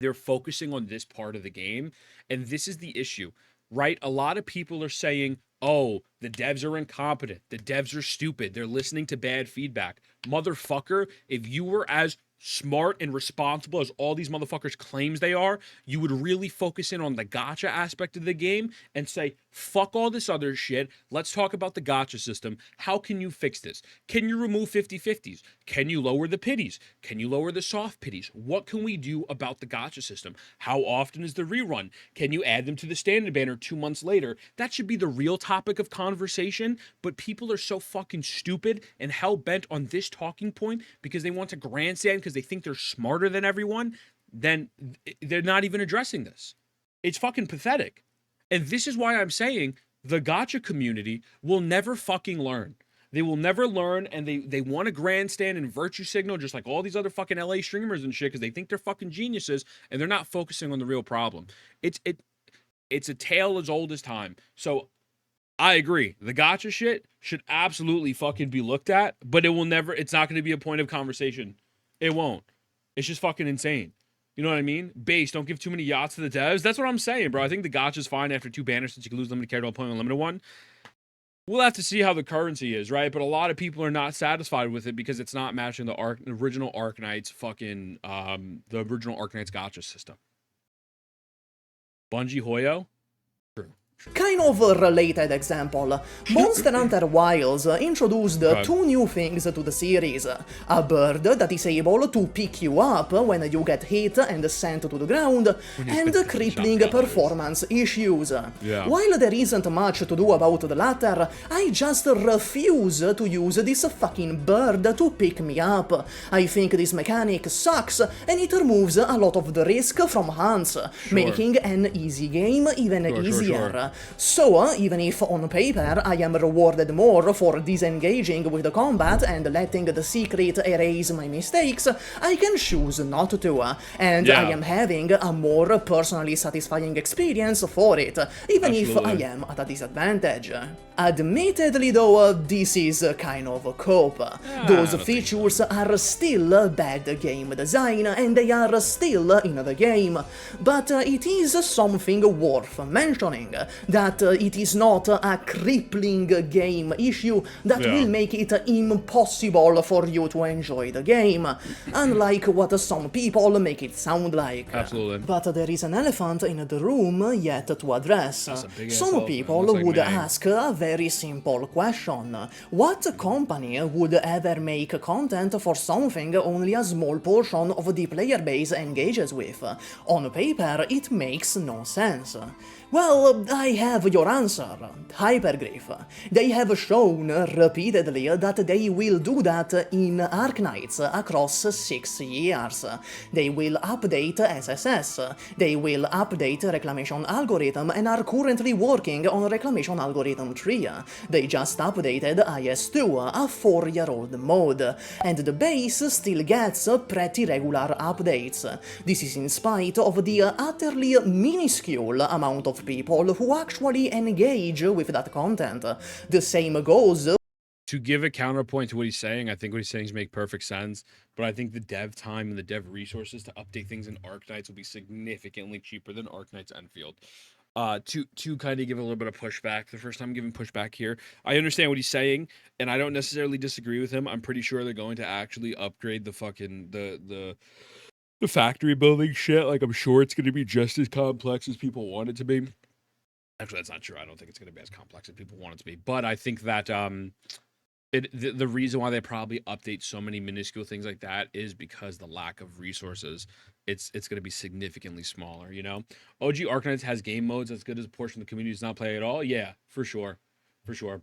they're focusing on this part of the game, and this is the issue, right? A lot of people are saying, oh, the devs are incompetent, the devs are stupid, they're listening to bad feedback. Motherfucker, if you were as smart and responsible as all these motherfuckers claims they are, you would really focus in on the gacha aspect of the game and say, fuck all this other shit. Let's talk about the gacha system. How can you fix this? Can you remove 50/50s? Can you lower the pities? Can you lower the soft pities? What can we do about the gacha system? How often is the rerun? Can you add them to the standard banner 2 months later? That should be the real topic of conversation, but people are so fucking stupid and hell-bent on this talking point because they want to grandstand because they think they're smarter than everyone, then they're not even addressing this. It's fucking pathetic. And this is why I'm saying the gacha community will never fucking learn. They will never learn, and they want to grandstand and virtue signal just like all these other fucking LA streamers and shit because they think they're fucking geniuses and they're not focusing on the real problem. It's a tale as old as time. So I agree. The gacha shit should absolutely fucking be looked at, but it's not going to be a point of conversation. It won't. It's just fucking insane. You know what I mean? Base, don't give too many yachts to the devs. That's what I'm saying, bro. I think the gacha's fine after 2 banners since you can lose limited character while playing unlimited one. We'll have to see how the currency is, right? But a lot of people are not satisfied with it because it's not matching the original Arknights fucking, the original Arknights gacha system. Bungie Hoyo? True. Kind of a related example, Monster Hunter Wilds introduced 2 new things to the series. A bird that is able to pick you up when you get hit and sent to the ground, and crippling performance issues. Yeah. While there isn't much to do about the latter, I just refuse to use this fucking bird to pick me up. I think this mechanic sucks, and it removes a lot of the risk from hunts, making an easy game even easier. So, even if on paper I am rewarded more for disengaging with the combat and letting the secret erase my mistakes, I can choose not to, and I am having a more personally satisfying experience for it, even if I am at a disadvantage. Admittedly though, this is kind of a cope. Those features are still bad game design and they are still in the game, but it is something worth mentioning, that it is not a crippling game issue that will make it impossible for you to enjoy the game, unlike what some people make it sound like. Absolutely. But there is an elephant in the room yet to address. Some people would ask a very simple question. What company would ever make content for something only a small portion of the player base engages with? On paper, it makes no sense. Well, I have your answer. Hypergriff. They have shown repeatedly that they will do that in Arknights across 6 years. They will update SSS, they will update Reclamation Algorithm and are currently working on Reclamation Algorithm 3. They just updated IS-2, a 4-year-old mode, and the base still gets pretty regular updates. This is in spite of the utterly minuscule amount of people who actually engage with that content. The same goes. To give a counterpoint to what he's saying, I think what he's saying makes perfect sense, but I think the dev time and the dev resources to update things in Arknights will be significantly cheaper than Arknights Endfield. To kind of give a little bit of pushback, the first time I'm giving pushback here, I understand what he's saying, and I don't necessarily disagree with him. I'm pretty sure they're going to actually upgrade the fucking, the factory building shit. Like, I'm sure it's going to be just as complex as people want it to be. Actually, that's not true. I don't think it's going to be as complex as people want it to be. But I think that the reason why they probably update so many minuscule things like that is because the lack of resources. It's going to be significantly smaller, you know? OG Arknights has game modes as good as a portion of the community does not play at all. Yeah, for sure. For sure.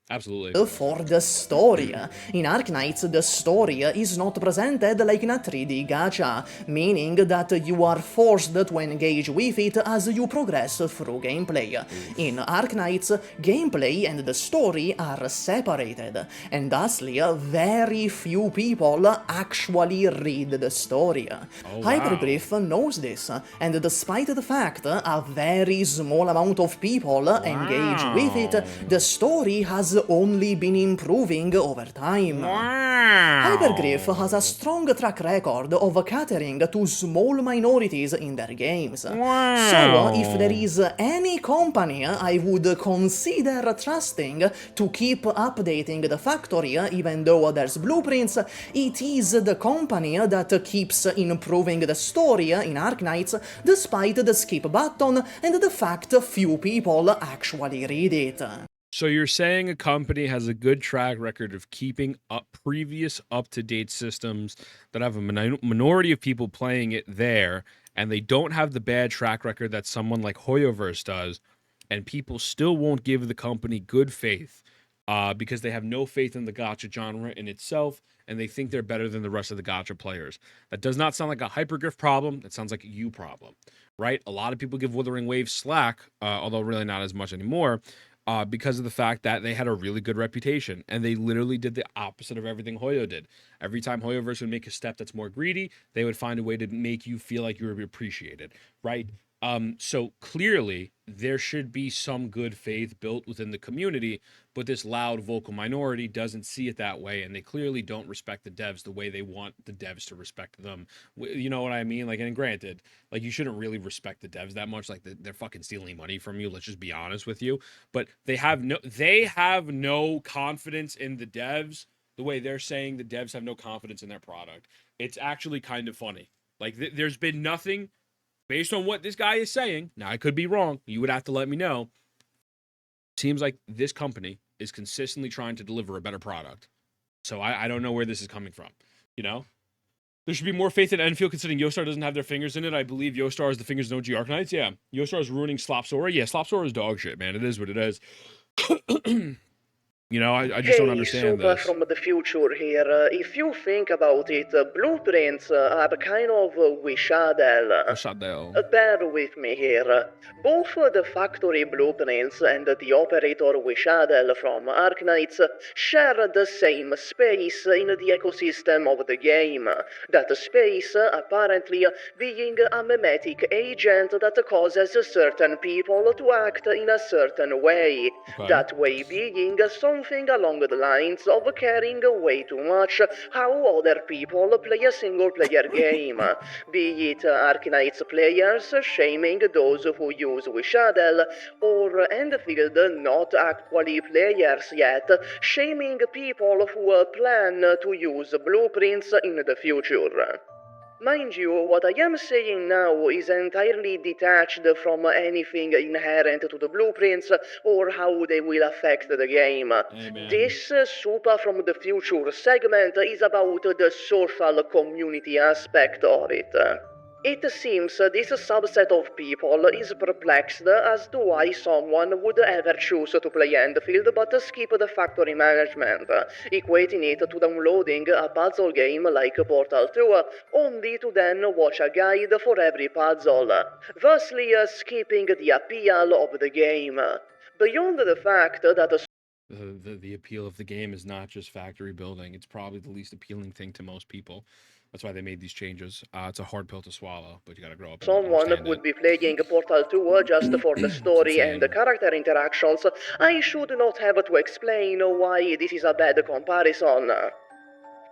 Absolutely. For the story. In Arknights, the story is not presented like in a 3D gacha, meaning that you are forced to engage with it as you progress through gameplay. In Arknights, gameplay and the story are separated, and thusly, very few people actually read the story. Oh, wow. Hypergriff knows this, and despite the fact a very small amount of people engage with it, the story has only been improving over time. Hypergriff has a strong track record of catering to small minorities in their games. So, if there is any company I would consider trusting to keep updating the factory even though there's blueprints, it is the company that keeps improving the story in Arknights despite the skip button and the fact few people actually read it. So you're saying a company has a good track record of keeping up previous up-to-date systems that have a minority of people playing it there, and they don't have the bad track record that someone like Hoyoverse does, and people still won't give the company good faith because they have no faith in the gacha genre in itself, and they think they're better than the rest of the gacha players. That does not sound like a Hypergriff problem. That sounds like a you problem, right? A lot of people give Wuthering Waves slack, although really not as much anymore, because of the fact that they had a really good reputation, and they literally did the opposite of everything Hoyo did. Every time Hoyoverse would make a step that's more greedy, they would find a way to make you feel like you were appreciated, right? So clearly there should be some good faith built within the community, but this loud vocal minority doesn't see it that way, and they clearly don't respect the devs the way they want the devs to respect them. You know what I mean? Like, and granted, like, you shouldn't really respect the devs that much. Like, they're fucking stealing money from you. Let's just be honest with you. But they have no confidence in the devs the way they're saying the devs have no confidence in their product. It's actually kind of funny. Like, there's been nothing based on what this guy is saying. Now, I could be wrong. You would have to let me know. Seems like this company is consistently trying to deliver a better product. So I don't know where this is coming from. You know? There should be more faith in Endfield considering Yostar doesn't have their fingers in it. I believe Yostar is the fingers in OG Arknights. Yeah. Yostar is ruining Slopsora. Yeah, Slopsora is dog shit, man. It is what it is. You know, I just don't understand Super this. from the future here. If you think about it, blueprints are kind of wishadel. Bear with me here. Both the factory blueprints and the operator wishadel from Arknights share the same space in the ecosystem of the game. That space apparently being a memetic agent that causes certain people to act in a certain way. Okay. That way being something along the lines of caring way too much how other people play a single-player game. Be it Arknights players shaming those who use Wishadel, or Endfield not actually players yet shaming people who plan to use blueprints in the future. Mind you, what I am saying now is entirely detached from anything inherent to the blueprints or how they will affect the game. Amen. This Super from the Future segment is about the social community aspect of it. It seems this subset of people is perplexed as to why someone would ever choose to play Endfield but skip the factory management, equating it to downloading a puzzle game like Portal 2, only to then watch a guide for every puzzle, thusly skipping the appeal of the game. Beyond the fact that the appeal of the game is not just factory building. It's probably the least appealing thing to most people. That's why they made these changes. It's a hard pill to swallow, but you gotta grow up and someone understand would it. be playing Portal 2 just for the story and the character interactions, I should not have to explain why this is a bad comparison.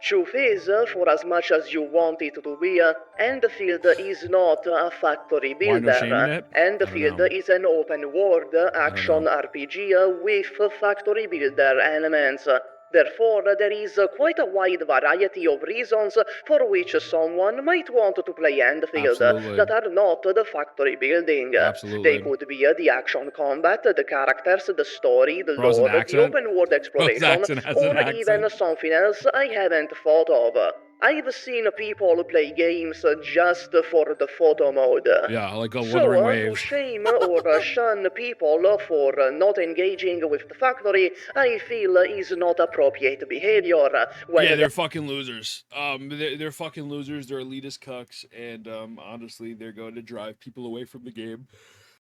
Truth is, for as much as you want it to be, Endfield is not a factory Why no shame in builder. it? I don't know. Endfield is an open world action RPG with factory builder elements. Therefore, there is quite a wide variety of reasons for which someone might want to play Endfield Absolutely. that are not the factory building. Absolutely. They could be the action combat, the characters, the story, the Bro, has an lore, the accent? open world Bro, his exploration, accent has an or even accent. something else I haven't thought of. I've seen people play games just for the photo mode. Yeah, like a So, Wuthering to Waves. shame or shun people for not engaging with the factory, I feel is not appropriate behavior. When Yeah, they're fucking losers. They're fucking losers. They're elitist cucks, and honestly, they're going to drive people away from the game.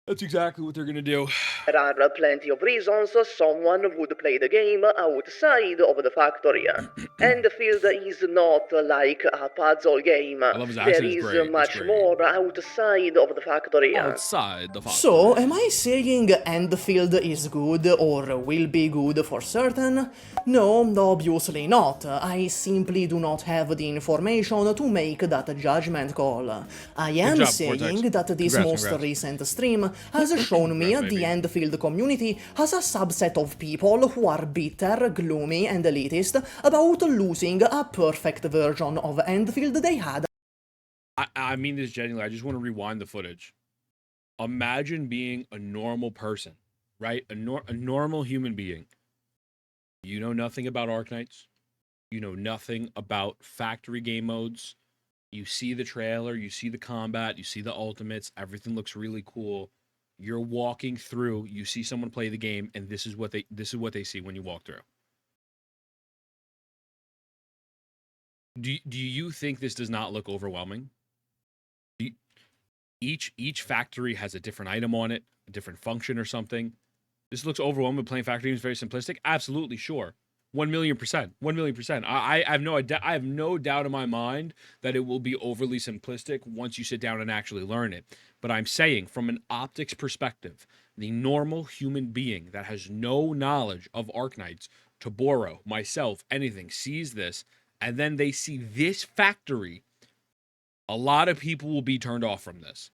That's exactly what they're gonna do. there are plenty of reasons someone would play the game outside of the factory. Endfield is not like a puzzle game. I love his There accent. It's is great. It's much great. more outside of the factory. Outside the factory. So, am I saying Endfield is good or will be good for certain? No, obviously not. I simply do not have the information to make that judgment call. I am job, saying Vortex. that this Congrats. recent stream has shown me Congrats, the baby. Endfield community has a subset of people who are bitter, gloomy, and elitist about losing a perfect version of Endfield they had. I mean this genuinely. I just want to rewind the footage. Imagine being a normal person, right? A normal human being. You know nothing about Arknights. You know nothing about factory game modes. You see the trailer, you see the combat, you see the ultimates, everything looks really cool. You're walking through, you see someone play the game, and this is what they see when you walk through. Do you think this does not look overwhelming? Each factory has a different item on it, a different function or something. This looks overwhelming. Playing factory games very simplistic. Absolutely, sure. 1,000,000%. 1,000,000%. I have no doubt in my mind that it will be overly simplistic once you sit down and actually learn it. But I'm saying, from an optics perspective, the normal human being that has no knowledge of Arknights, Taboro, myself, anything, sees this, and then they see this factory, a lot of people will be turned off from this.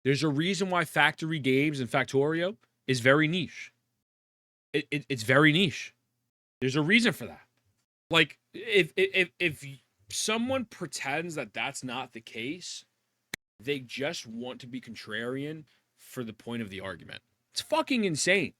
There's a reason why factory games and Factorio is very niche. It's very niche. There's a reason for that. Like, if someone pretends that that's not the case, they just want to be contrarian for the point of the argument. It's fucking insane.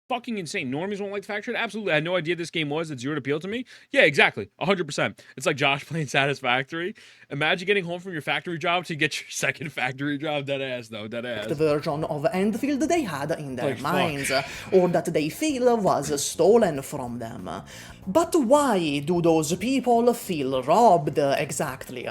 Fucking insane. Normies won't like the factory. Absolutely. I had no idea this game was. It zeroed appeal to me. Yeah, exactly. 100%. It's like Josh playing Satisfactory. Imagine getting home from your factory job to get your second factory job. Dead ass, though. Dead ass. The version of Endfield they had in their Like, minds, or that they feel was stolen from them. But why do those people feel robbed exactly?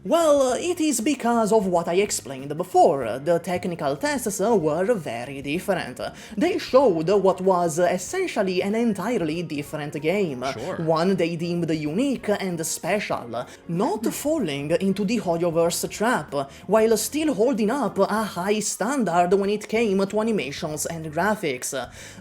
Well, it is because of what I explained before. The technical tests were very different. They showed what was essentially an entirely different game. Sure. One they deemed unique and special, not falling into the Hoyoverse trap, while still holding up a high standard when it came to animations and graphics.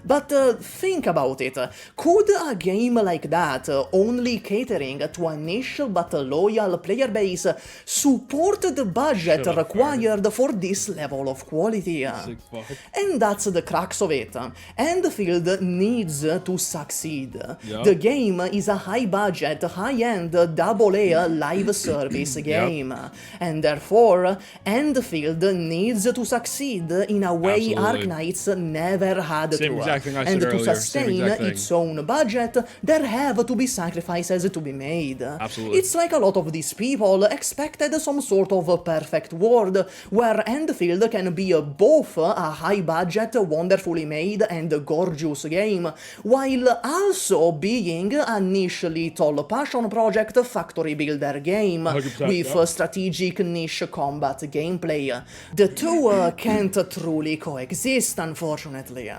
But think about it. Could a game like that, only catering to a niche but loyal player base, support the budget Shut up, required for this level of quality? Sick fuck. And that's the crux of it. Endfield needs to succeed. Yep. The game is a high-budget, high-end, AA live service game. And therefore, Endfield needs to succeed in a way Absolutely. Arknights never had Same to. exact thing I And said to earlier. Same sustain exact thing. its own budget, there have to be sacrifices to be made. Absolutely. It's like a lot of these people expected some sort of perfect world where Endfield can be both a high-budget, wonderfully made and gorgeous game, while also being a niche little passion project factory builder game 100%, with yeah. strategic niche combat gameplay. The two can't truly coexist, unfortunately.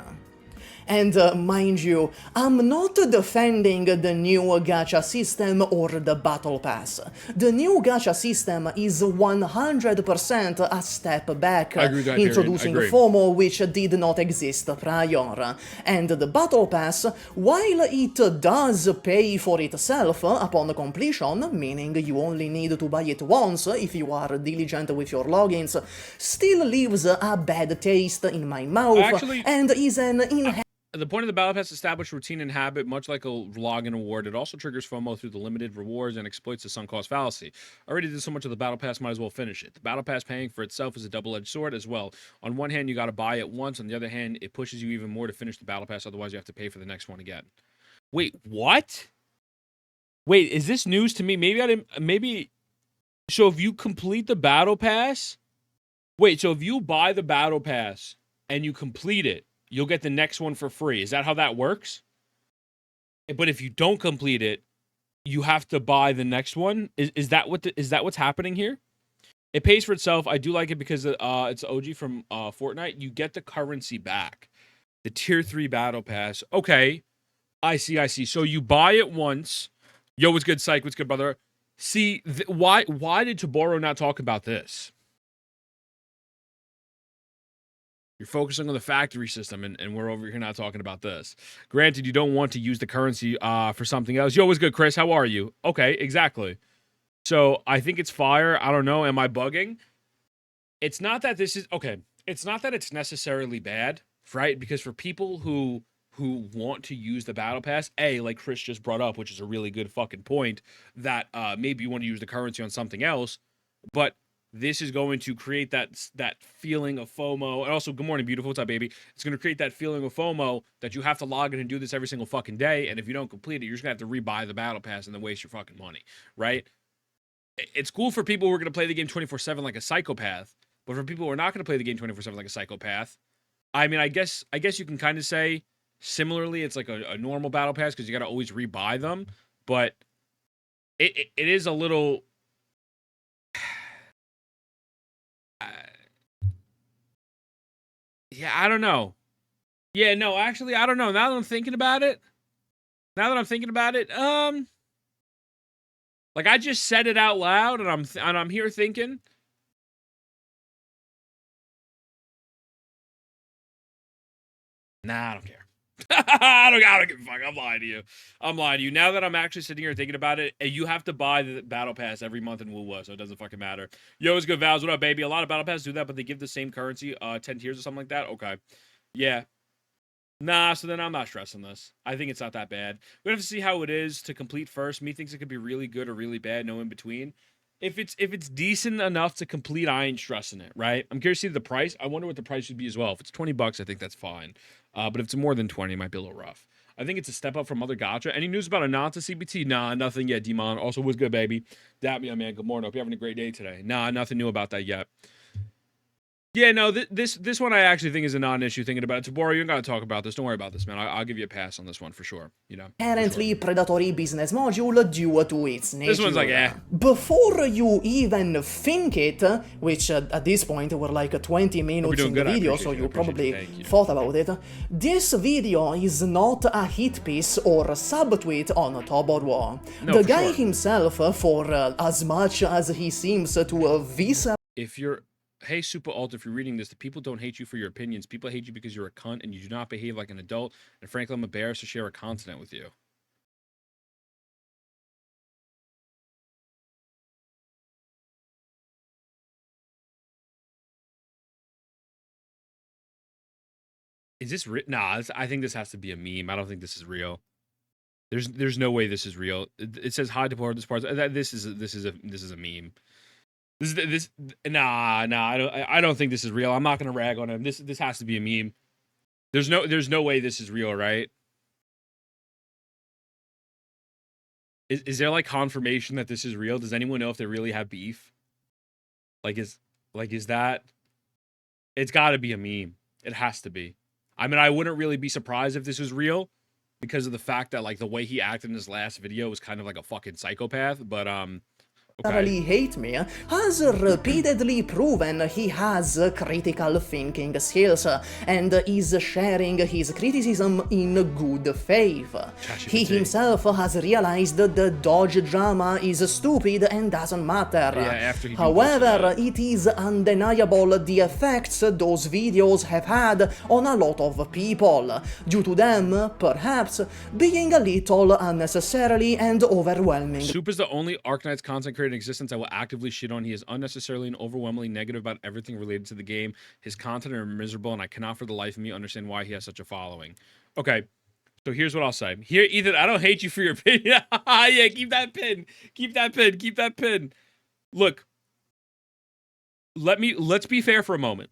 And mind you, I'm not defending the new Gacha system or the battle pass. The new Gacha system is 100% a step back, I agree with that, Darren. introducing I agree. FOMO which did not exist prior. And the battle pass, while it does pay for itself upon completion, meaning you only need to buy it once if you are diligent with your logins, still leaves a bad taste in my mouth Actually, and is an inherent the point of the battle pass is establish routine and habit, much like a login award. It also triggers FOMO through the limited rewards and exploits the sunk cost fallacy. I already did so much of the battle pass, might as well finish it. The battle pass paying for itself is a double-edged sword as well. On one hand, you got to buy it once. On the other hand, it pushes you even more to finish the battle pass. Otherwise, you have to pay for the next one again. Wait, what? Wait, is this news to me? Maybe I didn't. Maybe. So if you complete the battle pass, wait. So if you buy the battle pass and you complete it, you'll get the next one for free. Is that how that works? But if you don't complete it, you have to buy the next one. Is that what's happening here? It pays for itself. I do like it because it's OG from Fortnite. You get the currency back, the tier 3 battle pass. Okay, I see. So you buy it once. Yo, what's good, Psych? What's good, brother? See, why did Doro not talk about this? You're focusing on the factory system, and we're over here not talking about this. Granted, you don't want to use the currency for something else. Yo, what's good, Chris? How are you? Okay, exactly. So I think it's fire. I don't know. Am I bugging? It's not that this is okay. It's not that it's necessarily bad, right? Because for people who want to use the battle pass, like Chris just brought up, which is a really good fucking point, that maybe you want to use the currency on something else, but this is going to create that feeling of FOMO. And also, good morning, beautiful. What's up, baby? It's going to create that feeling of FOMO that you have to log in and do this every single fucking day. And if you don't complete it, you're just going to have to rebuy the battle pass and then waste your fucking money, right? It's cool for people who are going to play the game 24/7 like a psychopath, but for people who are not going to play the game 24/7 like a psychopath, I mean, I guess you can kind of say similarly, it's like a normal battle pass because you got to always rebuy them, but it is a little. Yeah, I don't know. Yeah, no, actually, I don't know. Now that I'm thinking about it, like I just said it out loud, and I'm here thinking. Nah, I don't care. I don't give a fuck. I'm lying to you. Now that I'm actually sitting here thinking about it, you have to buy the battle pass every month in Woo, so it doesn't fucking matter. Yo, it's good, Vals. What up, baby? A lot of battle passes do that, but they give the same currency, 10 tiers or something like that. Okay. Yeah. Nah, so then I'm not stressing this. I think it's not that bad. We have to see how it is to complete first. Me thinks it could be really good or really bad, no in between. If it's decent enough to complete, I ain't stressing it, right? I'm curious to see the price. I wonder what the price would be as well. If it's $20, I think that's fine. But if it's more than 20, it might be a little rough. I think it's a step up from other Gacha. Any news about Ananta CBT? Nah, nothing yet, Demon. Also, what's good, baby? Dap me, man. Good morning. Hope you're having a great day today. Nah, nothing new about that yet. Yeah, no, this one I actually think is a non-issue thinking about it. Tabora, you don't got to talk about this. Don't worry about this, man. I'll give you a pass on this one for sure. You know. Apparently predatory business module due to its nature. This one's like, Before you even think it, which at this point were like 20 minutes in the video, so you probably thought about it, this video is not a hit piece or a subtweet on Toboro. No, the guy himself, for as much as he seems to viscerally... If you're... Hey, Super Alt, if you're reading this, the people don't hate you for your opinions. People hate you because you're a cunt and you do not behave like an adult. And frankly, I'm embarrassed to share a continent with you. Is this real? Nah, I think this has to be a meme. I don't think this is real. There's no way this is real. It says hi to part of this part. This is a meme. I don't think this is real. I'm not gonna rag on him. This has to be a meme. There's no way this is real, right? Is there like confirmation that this is real? Does anyone know if they really have beef? Is that? It's got to be a meme. It has to be. I mean, I wouldn't really be surprised if this was real because of the fact that like the way he acted in his last video was kind of like a fucking psychopath. But Okay. Hate me, has repeatedly proven he has critical thinking skills and is sharing his criticism in good faith. He himself has realized the Dodge drama is stupid and doesn't matter. However, it is undeniable the effects those videos have had on a lot of people, due to them, perhaps, being a little unnecessarily and overwhelming. Soup is the only Arknights content creator in existence I will actively shit on. He is unnecessarily and overwhelmingly negative about everything related to the game. His content are miserable, and I cannot for the life of me understand why he has such a following. Okay, so here's what I'll say. Here, Ethan, I don't hate you for your pin. Yeah, keep that pin. Keep that pin. Keep that pin. Look, let's be fair for a moment.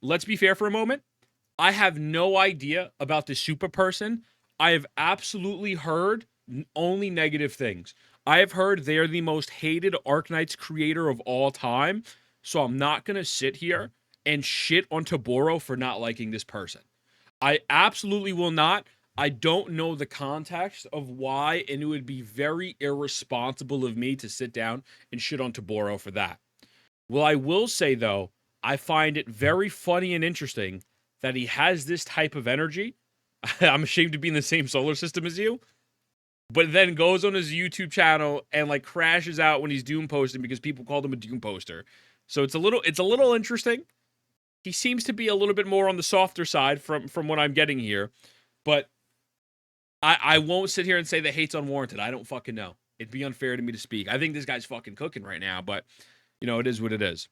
I have no idea about this super person. I have absolutely heard only negative things. I have heard they are the most hated Arknights creator of all time, so I'm not going to sit here and shit on Doro for not liking this person. I absolutely will not. I don't know the context of why, and it would be very irresponsible of me to sit down and shit on Doro for that. Well, I will say, though, I find it very funny and interesting that he has this type of energy. I'm ashamed to be in the same solar system as you, but then goes on his YouTube channel and like crashes out when he's doom posting because people called him a doom poster. So it's a little interesting. He seems to be a little bit more on the softer side from what I'm getting here, but I won't sit here and say the hate's unwarranted. I don't fucking know. It'd be unfair to me to speak. I think this guy's fucking cooking right now, but you know, it is what it is.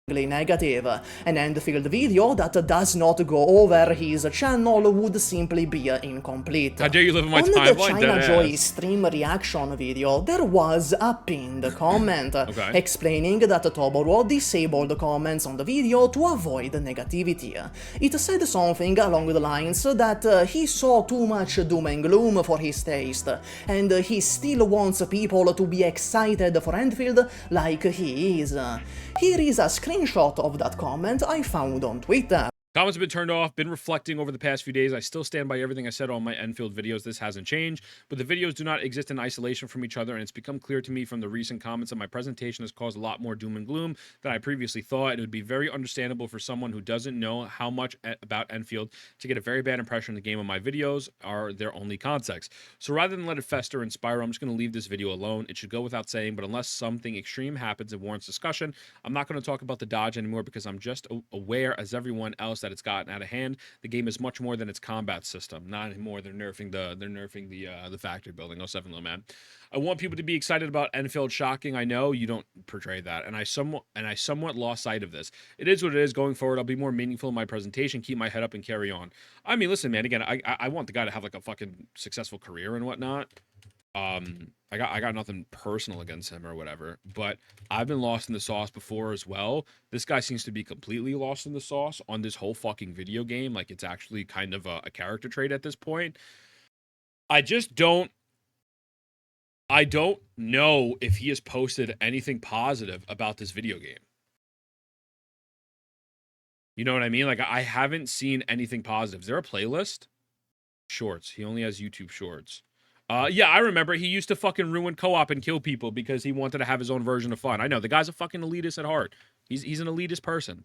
Negative. An Endfield video that does not go over his channel would simply be incomplete. How dare you live in my On timeline, the China Joy stream reaction video, there was a pinned comment explaining that Toboro disabled comments on the video to avoid negativity. It said something along the lines that he saw too much doom and gloom for his taste, and he still wants people to be excited for Endfield like he is. Here is a screenshot of that comment I found on Twitter. Comments have been turned off, been reflecting over the past few days. I still stand by everything I said on my Endfield videos. This hasn't changed, but the videos do not exist in isolation from each other, and it's become clear to me from the recent comments that my presentation has caused a lot more doom and gloom than I previously thought. It would be very understandable for someone who doesn't know how much about Endfield to get a very bad impression of the game on my videos are their only context. So rather than let it fester and spiral, I'm just going to leave this video alone. It should go without saying, but unless something extreme happens and warrants discussion, I'm not going to talk about the dodge anymore because I'm just aware as everyone else that it's gotten out of hand. The game is much more than its combat system. Not anymore. They're nerfing the factory building. 07 little man. I want people to be excited about Endfield. Shocking. I know you don't portray that, and I somewhat lost sight of this. It is what it is. Going forward, I'll be more meaningful in my presentation, keep my head up, and carry on. I mean, listen, man. Again, I want the guy to have like a fucking successful career and whatnot. I got nothing personal against him or whatever, but I've been lost in the sauce before as well. This guy seems to be completely lost in the sauce on this whole fucking video game. Like it's actually kind of a character trait at this point. I don't know if he has posted anything positive about this video game. You know what I mean? Like I haven't seen anything positive. Is there a playlist? Shorts. He only has YouTube shorts. Yeah, I remember. He used to fucking ruin co-op and kill people because he wanted to have his own version of fun. I know. The guy's a fucking elitist at heart. He's an elitist person.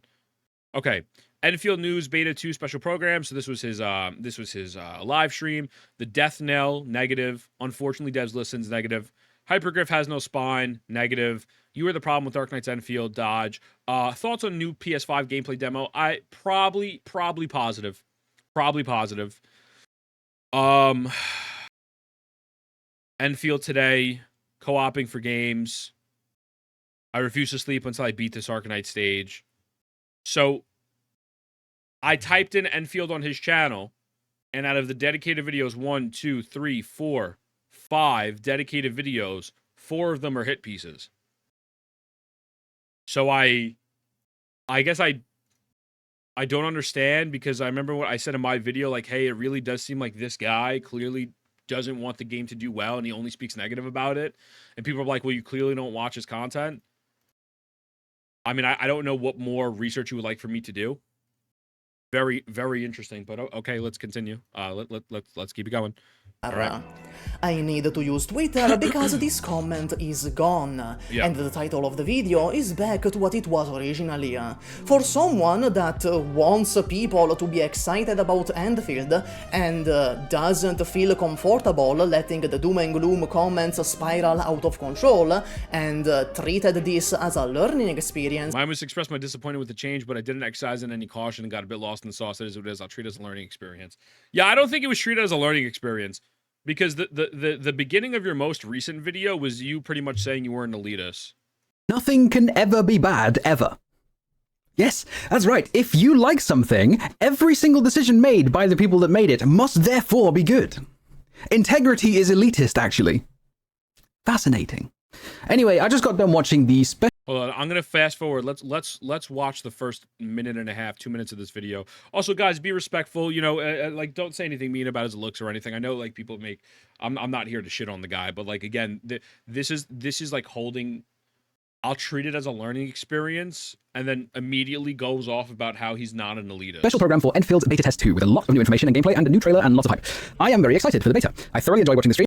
Okay. Endfield News Beta 2 special program. So this was his live stream. The Death Knell, negative. Unfortunately, Devs Listens, negative. Hypergriff has no spine, negative. You are the problem with Arknights Endfield, dodge. Thoughts on new PS5 gameplay demo? I probably positive. Probably positive. Endfield today, co-oping for games. I refuse to sleep until I beat this Arknight stage. So, I typed in Endfield on his channel, and out of the dedicated videos, 1, 2, 3, 4, 5 dedicated videos, 4 of them are hit pieces. So I guess I don't understand, because I remember what I said in my video, like, hey, it really does seem like this guy clearly doesn't want the game to do well, and he only speaks negative about it. And people are like, well, you clearly don't watch his content. I mean, I don't know what more research you would like for me to do. Very, very interesting. But okay, let's continue. Let's keep it going. All right. I need to use Twitter because this comment is gone, and the title of the video is back to what it was originally. For someone that wants people to be excited about Endfield and doesn't feel comfortable letting the doom and gloom comments spiral out of control, and treated this as a learning experience. I must express my disappointment with the change, but I didn't exercise in any caution and got a bit lost in the sauce. That is what it is. I'll treat it as a learning experience. Yeah, I don't think it was treated as a learning experience. Because the beginning of your most recent video was you pretty much saying you were an elitist. Nothing can ever be bad, ever. Yes, that's right. If you like something, every single decision made by the people that made it must therefore be good. Integrity is elitist, actually. Fascinating. Anyway, I just got done watching the special Hold on, I'm gonna fast forward. Let's watch the first minute and a half, 2 minutes of this video. Also, guys, be respectful. You know, like don't say anything mean about his looks or anything. I know like people make. I'm not here to shit on the guy, but like again, this is like holding. I'll treat it as a learning experience, and then immediately goes off about how he's not an elitist. Special program for Endfield Beta Test 2 with a lot of new information and gameplay and a new trailer and lots of hype. I am very excited for the beta. I thoroughly enjoyed watching the stream.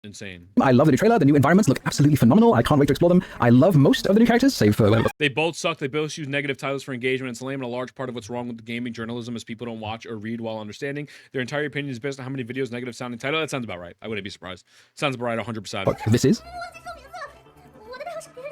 Insane. I love the new trailer. The new environments look absolutely phenomenal. I can't wait to explore them. I love most of the new characters, save for... They both suck. They both use negative titles for engagement. It's lame, and a large part of what's wrong with the gaming journalism is people don't watch or read while understanding. Their entire opinion is based on how many videos negative sounding title. That sounds about right. I wouldn't be surprised. Sounds about right 100%. This is...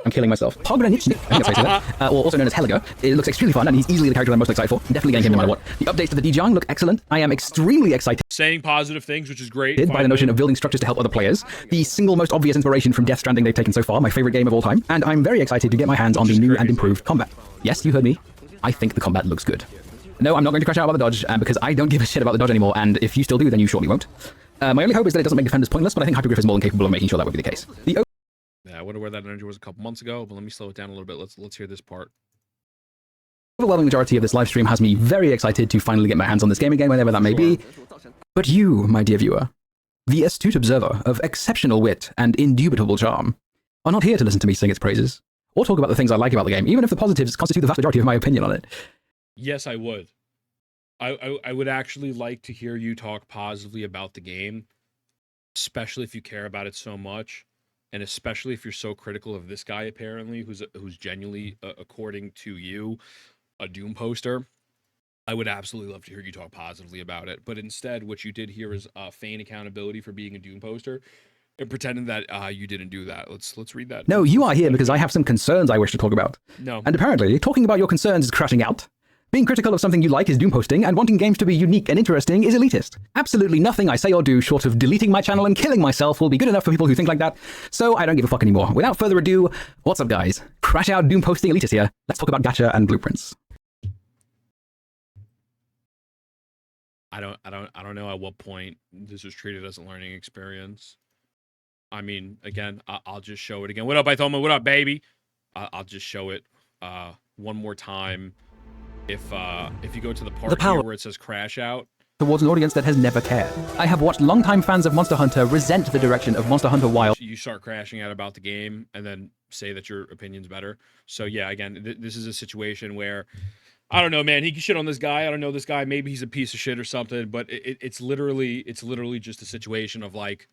I'm killing myself. Arknights, I think that's how you say that. Or also known as Helga. It looks extremely fun, and he's easily the character I'm most excited for. Definitely getting him no matter what. The updates to the Dijang look excellent. I am extremely excited. Saying positive things, which is great. By the notion of building structures to help other players. The single most obvious inspiration from Death Stranding they've taken so far, my favorite game of all time. And I'm very excited to get my hands on the new and improved combat. Yes, you heard me. I think the combat looks good. No, I'm not going to crash out about the dodge, because I don't give a shit about the dodge anymore, and if you still do, then you surely won't. My only hope is that it doesn't make defenders pointless, but I think Hypergriff is more than capable of making sure that would be the case. Yeah, I wonder where that energy was a couple months ago, but let me slow it down a little bit. Let's hear this part. The overwhelming majority of this live stream has me very excited to finally get my hands on this game again, whenever that may be. But you, my dear viewer, the astute observer of exceptional wit and indubitable charm, are not here to listen to me sing its praises, or talk about the things I like about the game, even if the positives constitute the vast majority of my opinion on it. Yes, I would. I would actually like to hear you talk positively about the game, especially if you care about it so much. And especially if you're so critical of this guy, apparently, who's genuinely, according to you, a Doom poster, I would absolutely love to hear you talk positively about it. But instead, what you did here is feign accountability for being a Doom poster and pretending that you didn't do that. Let's read that. No, you are here because I have some concerns I wish to talk about. No. And apparently, talking about your concerns is crashing out. Being critical of something you like is doom posting, and wanting games to be unique and interesting is elitist. Absolutely nothing I say or do short of deleting my channel and killing myself will be good enough for people who think like that, so I don't give a fuck anymore. Without further ado, what's up guys? Crash out doom posting elitist here. Let's talk about Gacha and blueprints. I don't know at what point this was treated as a learning experience. I mean, again, I'll just show it again. What up, Ithoma? What up, baby? I'll just show it one more time. If you go to the part here where it says crash out, towards an audience that has never cared. I have watched longtime fans of Monster Hunter resent the direction of Monster Hunter Wild. You start crashing out about the game and then say that your opinion's better. So yeah, again, this is a situation where, I don't know, man, he can shit on this guy. I don't know this guy. Maybe he's a piece of shit or something, but it's literally just a situation of like,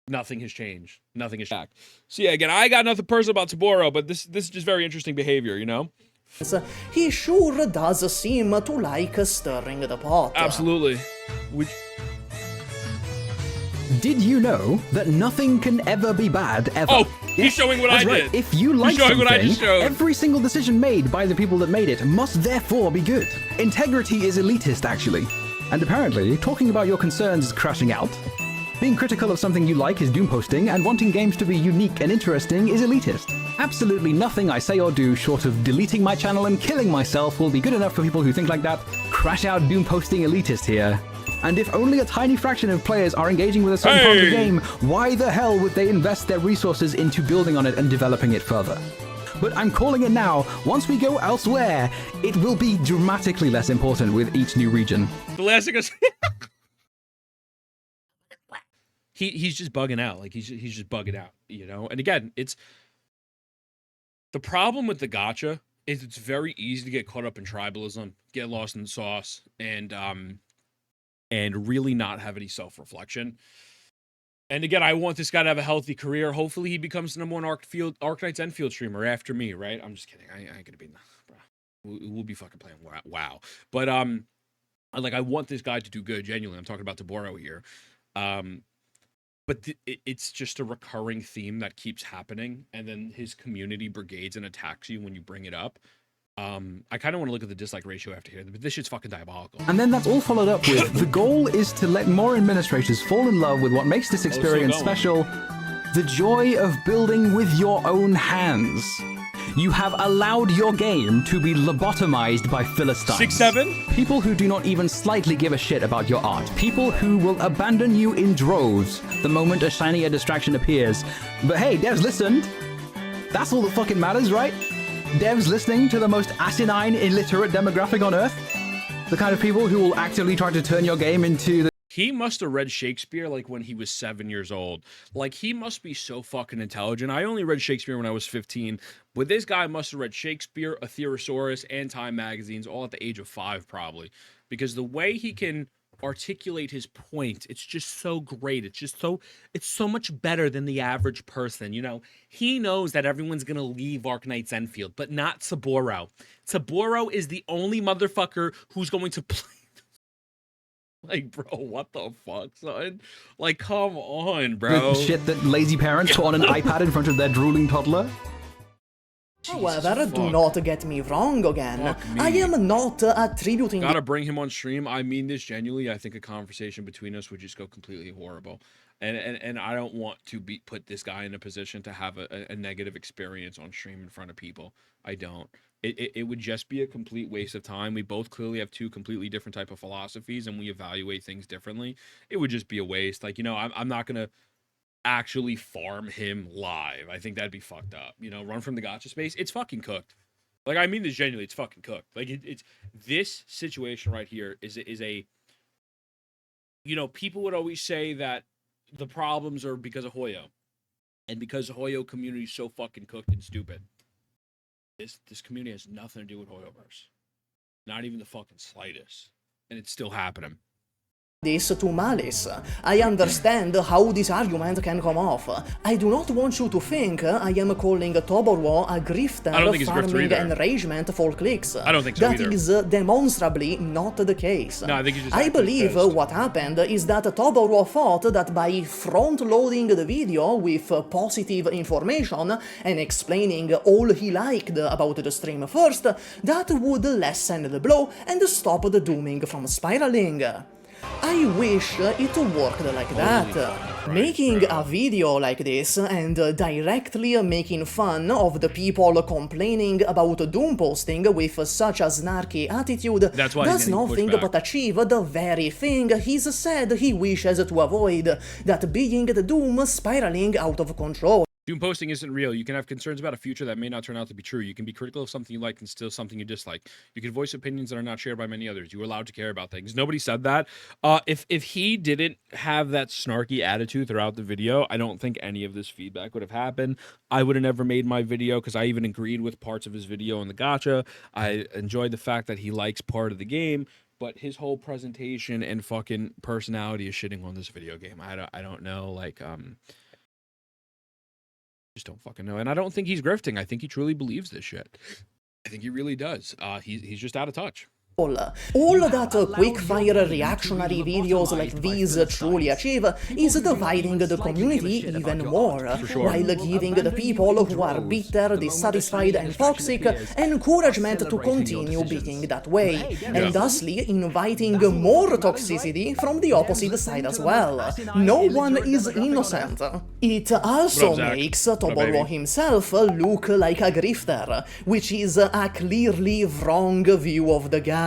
nothing has changed. Nothing has changed. So yeah, again, I got nothing personal about Taboro, but this is just very interesting behavior, you know? He sure does seem to like stirring the pot. Absolutely. Did you know that nothing can ever be bad, ever? Oh, he's showing what I did. If you like something, every single decision made by the people that made it must therefore be good. Integrity is elitist, actually. And apparently, talking about your concerns is crashing out. Being critical of something you like is doom posting, and wanting games to be unique and interesting is elitist. Absolutely nothing I say or do short of deleting my channel and killing myself will be good enough for people who think like that. Crash out doom posting elitist here. And if only a tiny fraction of players are engaging with a certain part of the game, why the hell would they invest their resources into building on it and developing it further? But I'm calling it now. Once we go elsewhere, it will be dramatically less important with each new region. The last thing he's just bugging out. Like he's just bugging out, you know? And again, it's the problem with the gacha is it's very easy to get caught up in tribalism, get lost in the sauce, and really not have any self-reflection. And again, I want this guy to have a healthy career. Hopefully he becomes the #1 Arknights Endfield streamer after me, right? I'm just kidding. I ain't gonna be, bro. We'll be fucking playing WoW. But like I want this guy to do good, genuinely. I'm talking about Doro here. But it's just a recurring theme that keeps happening, and then his community brigades and attacks you when you bring it up. I kind of want to look at the dislike ratio after here, but this shit's fucking diabolical. And then that's all followed up with, the goal is to let more administrators fall in love with what makes this experience special, the joy of building with your own hands. You have allowed your game to be lobotomized by Philistines. 6-7? People who do not even slightly give a shit about your art. People who will abandon you in droves the moment a shinier distraction appears. But hey, devs listened. That's all that fucking matters, right? Devs listening to the most asinine, illiterate demographic on Earth? The kind of people who will actively try to turn your game into the... He must have read Shakespeare like when he was 7 years old. Like, he must be so fucking intelligent. I only read Shakespeare when I was 15, but this guy must have read Shakespeare, a Thesaurus, and Time magazines all at the age of 5 probably, because the way he can articulate his point, it's just so great. It's so much better than the average person. You know, he knows that everyone's gonna leave Arknights Endfield, but not Saburo. Saburo is the only motherfucker who's going to play. Like, bro, what the fuck, son? Like, come on, bro. the shit that lazy parents put on an iPad in front of their drooling toddler? However, do not get me wrong again. I am not attributing... Gotta bring him on stream. I mean this genuinely. I think a conversation between us would just go completely horrible. And I don't want to put this guy in a position to have a negative experience on stream in front of people. I don't. It would just be a complete waste of time. We both clearly have two completely different type of philosophies, and we evaluate things differently. It would just be a waste. Like, you know, I'm not gonna actually farm him live. I think that'd be fucked up. You know, run from the gacha space. It's fucking cooked. Like, I mean this genuinely. It's fucking cooked. Like, it's this situation right here is a. You know, people would always say that the problems are because of Hoyo, and because the Hoyo community is so fucking cooked and stupid. This community has nothing to do with Hoyoverse. Not even the fucking slightest. And it's still happening. This to malice. I understand how this argument can come off. I do not want you to think I am calling Toboro a grifter farming enragement for clicks. I don't think so either. That is demonstrably not the case. No, I think he's just I believe what happened is that Toboro thought that by front-loading the video with positive information and explaining all he liked about the stream first, that would lessen the blow and stop the dooming from spiraling. I wish it worked like that. Making a video like this and directly making fun of the people complaining about doomposting with such a snarky attitude does nothing but achieve the very thing he's said he wishes to avoid, that being the doom spiraling out of control. Doom posting isn't real. You can have concerns about a future that may not turn out to be true. You can be critical of something you like and still something you dislike. You can voice opinions that are not shared by many others. You're allowed to care about things. Nobody said that. If he didn't have that snarky attitude throughout the video, I don't think any of this feedback would have happened. I would have never made my video because I even agreed with parts of his video in the gacha. I enjoyed the fact that he likes part of the game, but his whole presentation and fucking personality is shitting on this video game. I don't know, like, just don't fucking know. And I don't think he's grifting. I think he truly believes this shit. I think he really does. He's just out of touch. All that quick-fire reactionary videos like these truly achieve is dividing the community even more, while giving the people who are bitter, dissatisfied and toxic encouragement to continue being that way, and thusly inviting more toxicity from the opposite side as well. No one is innocent. It also makes Toboro himself look like a grifter, which is a clearly wrong view of the guy.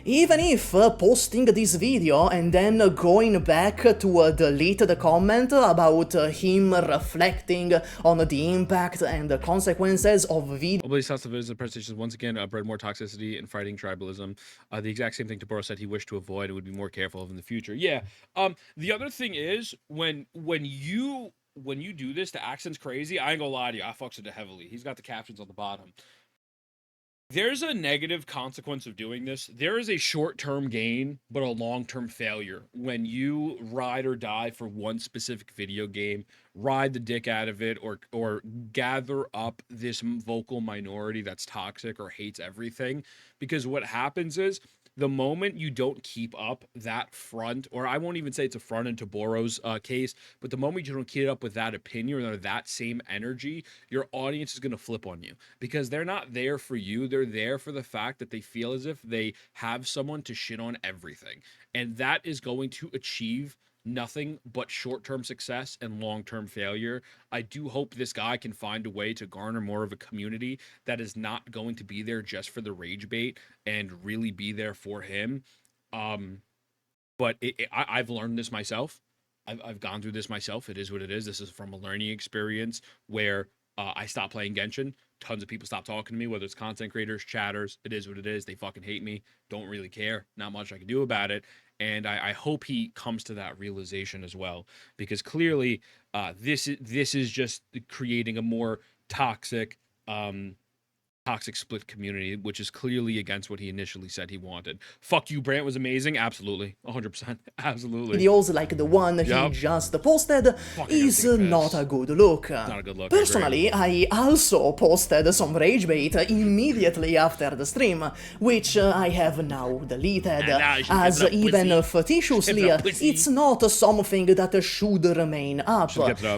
Even if posting this video and then going back to delete the comment about him reflecting on the impact and the consequences of video. Obviously, House of the presentation once again bred more toxicity and fighting tribalism. The exact same thing Toboro said he wished to avoid and would be more careful of in the future. Yeah. The other thing is when you do this, the accent's crazy. I ain't gonna lie to you, I fucks with it heavily. He's got the captions on the bottom. There's a negative consequence of doing this. There is a short-term gain, but a long-term failure when you ride or die for one specific video game, ride the dick out of it, or gather up this vocal minority that's toxic or hates everything. Because what happens is, the moment you don't keep up that front, or I won't even say it's a front in Toboro's case, but the moment you don't keep up with that opinion or that same energy, your audience is going to flip on you because they're not there for you. They're there for the fact that they feel as if they have someone to shit on everything. And that is going to achieve nothing but short-term success and long-term failure. I do hope this guy can find a way to garner more of a community that is not going to be there just for the rage bait and really be there for him. But I've learned this myself. I've gone through this myself. It is what it is. This is from a learning experience where I stopped playing Genshin. Tons of people stopped talking to me, whether it's content creators, chatters. It is what it is. They fucking hate me. Don't really care. Not much I can do about it. And I hope he comes to that realization as well, because clearly this is just creating a more toxic split community, which is clearly against what he initially said he wanted. Fuck you, Brant was amazing. Absolutely. 100%. Absolutely. Videos like the one he just posted is not a good look. Not a good look. Personally, I also posted some rage bait immediately after the stream, which I have now deleted, as even facetiously, it's not something that should remain up,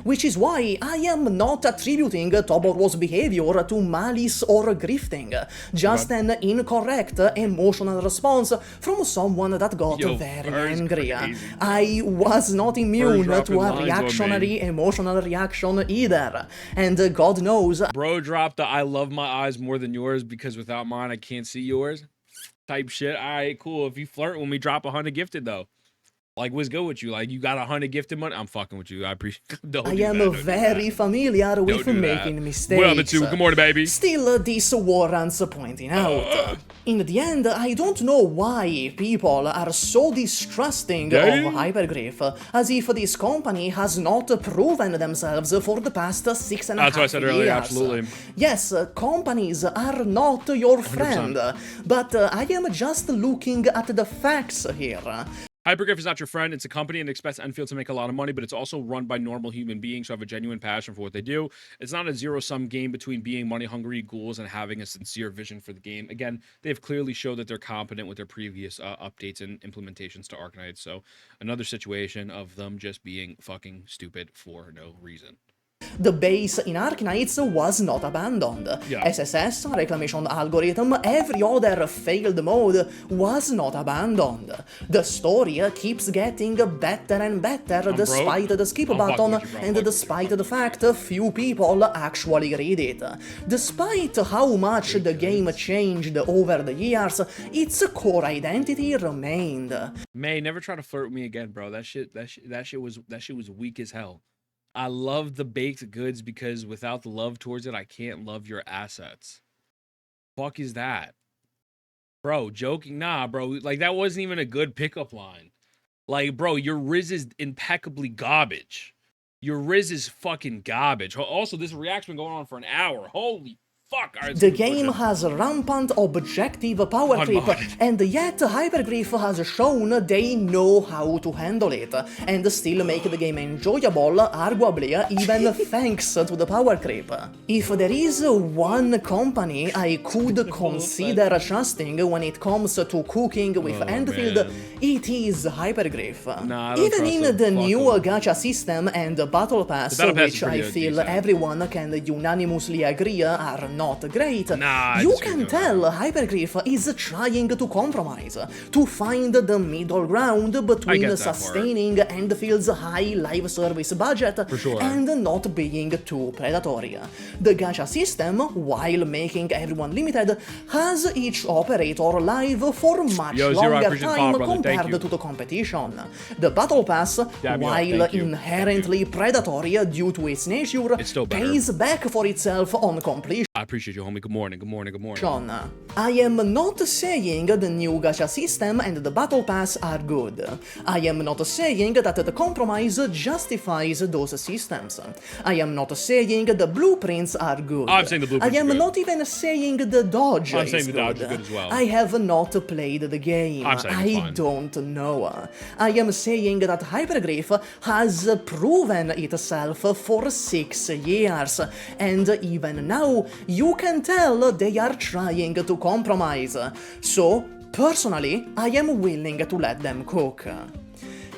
which is why I am not attributing Toboro's behavior to malice or grifting, just an incorrect emotional response from someone that got very angry. I was not immune to a reactionary emotional reaction either, and God knows. Bro dropped the "I love my eyes more than yours because without mine I can't see yours" type shit. All right, cool. If you flirt when we drop 100 gifted though. Like, what's good with you? Like, you got 100 gifted money? I'm fucking with you. I appreciate it. I am very familiar with making mistakes. What up, Mitsu? Good morning, baby. Still, this warrants pointing out. In the end, I don't know why people are so distrusting of Hypergriff, as if this company has not proven themselves for the past 6.5 years. That's what I said earlier, absolutely. Yes, companies are not your friend, 100%. But I am just looking at the facts here. Hypergriff is not your friend. It's a company and expects Endfield to make a lot of money, but it's also run by normal human beings who have a genuine passion for what they do. It's not a zero-sum game between being money-hungry ghouls and having a sincere vision for the game. Again, they've clearly showed that they're competent with their previous updates and implementations to Arknights. So another situation of them just being fucking stupid for no reason. The base in Arknights was not abandoned. SSS, reclamation algorithm, every other failed mode was not abandoned. The story keeps getting better and better despite the skip button and despite the fact few people actually read it. Despite how much the game changed over the years, its core identity remained. May, never try to flirt with me again, bro. That shit was weak as hell. I love the baked goods because without the love towards it, I can't love your assets. Fuck is that? Bro, joking? Nah, bro. Like, that wasn't even a good pickup line. Like, bro, your Riz is impeccably garbage. Your Riz is fucking garbage. Also, this react's been going on for an hour. Holy fuck. Right, the game has rampant objective power creep, and yet Hypergriff has shown they know how to handle it, and still make the game enjoyable, arguably even thanks to the power creep. If there is one company I could consider trusting when it comes to cooking with Endfield, it is Hypergriff. Nah, even in the new Gacha system and Battle Pass, which I feel everyone can unanimously agree are not great, you can tell Hypergriff is trying to compromise, to find the middle ground between sustaining Endfield's high live service budget and not being too predatory. The Gacha system, while making everyone limited, has each operator live for much longer time compared to the competition. The Battle Pass, while inherently predatory due to its nature, pays back for itself on completion. I appreciate you, homie. Good morning, good morning, good morning. I am not saying the new Gacha system and the Battle Pass are good. I am not saying that the compromise justifies those systems. I am not saying the blueprints are good. I'm saying the blueprints I am are good. not even saying the dodge I'm saying is the good. dodge is good as well. I have not played the game. I don't know. I am saying that Hypergriff has proven itself for 6 years, and even now you can tell they are trying to compromise. So, personally, I am willing to let them cook.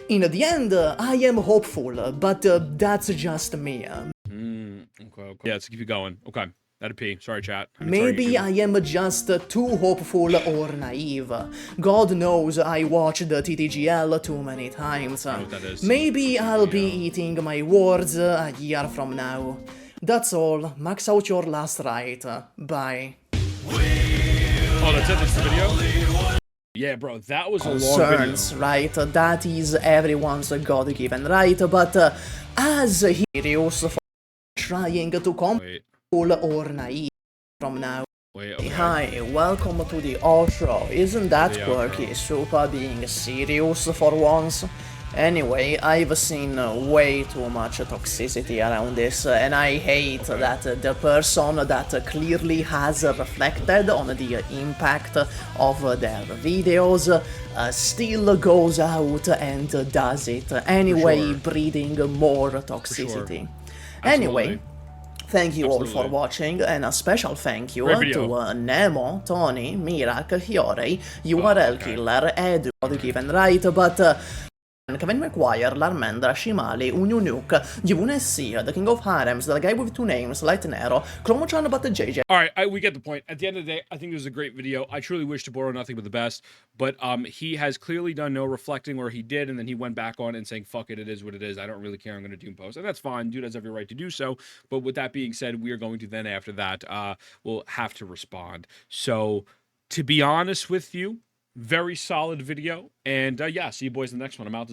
In the end, I am hopeful, but that's just me. Okay. Yeah, let's keep you going. Okay. That'd pee. Sorry, chat. Maybe I am just too hopeful or naive. God knows I watched the TTGL too many times. I know what that is. Maybe I'll be eating my words a year from now. That's all. Max out your last right. Bye. Oh, that's it? That's the video? Yeah, bro, that was a long video. Right? That is everyone's God-given right, but as heroes for trying to Wait. or naive from now. Wait, okay. Hi, welcome to the outro. Isn't that The quirky? outro. Super being serious for once. Anyway, I've seen way too much toxicity around this, and I hate that the person that clearly has reflected on the impact of their videos still goes out and does it anyway, sure. breeding more toxicity. Anyway, Absolutely. thank you all for Absolutely. watching, and a special thank you Great to video. Nemo, Tony, Mirak, Hiorei, URL okay. Killer, Edu, the Given Right, but Kevin McGuire, Larmendra, Shimali, Unyunuk, Givune the King of Harems, the guy with two names, Light Nero, Chromochan, but the JJ. All right, we get the point. At the end of the day, I think this is a great video. I truly wish to borrow nothing but the best, but he has clearly done no reflecting where he did, and then he went back on and saying, fuck it, it is what it is. I don't really care. I'm going to doom post. And that's fine. Dude has every right to do so. But with that being said, we are going to then after that, we'll have to respond. So to be honest with you, very solid video. And yeah, see you boys in the next one. I'm out.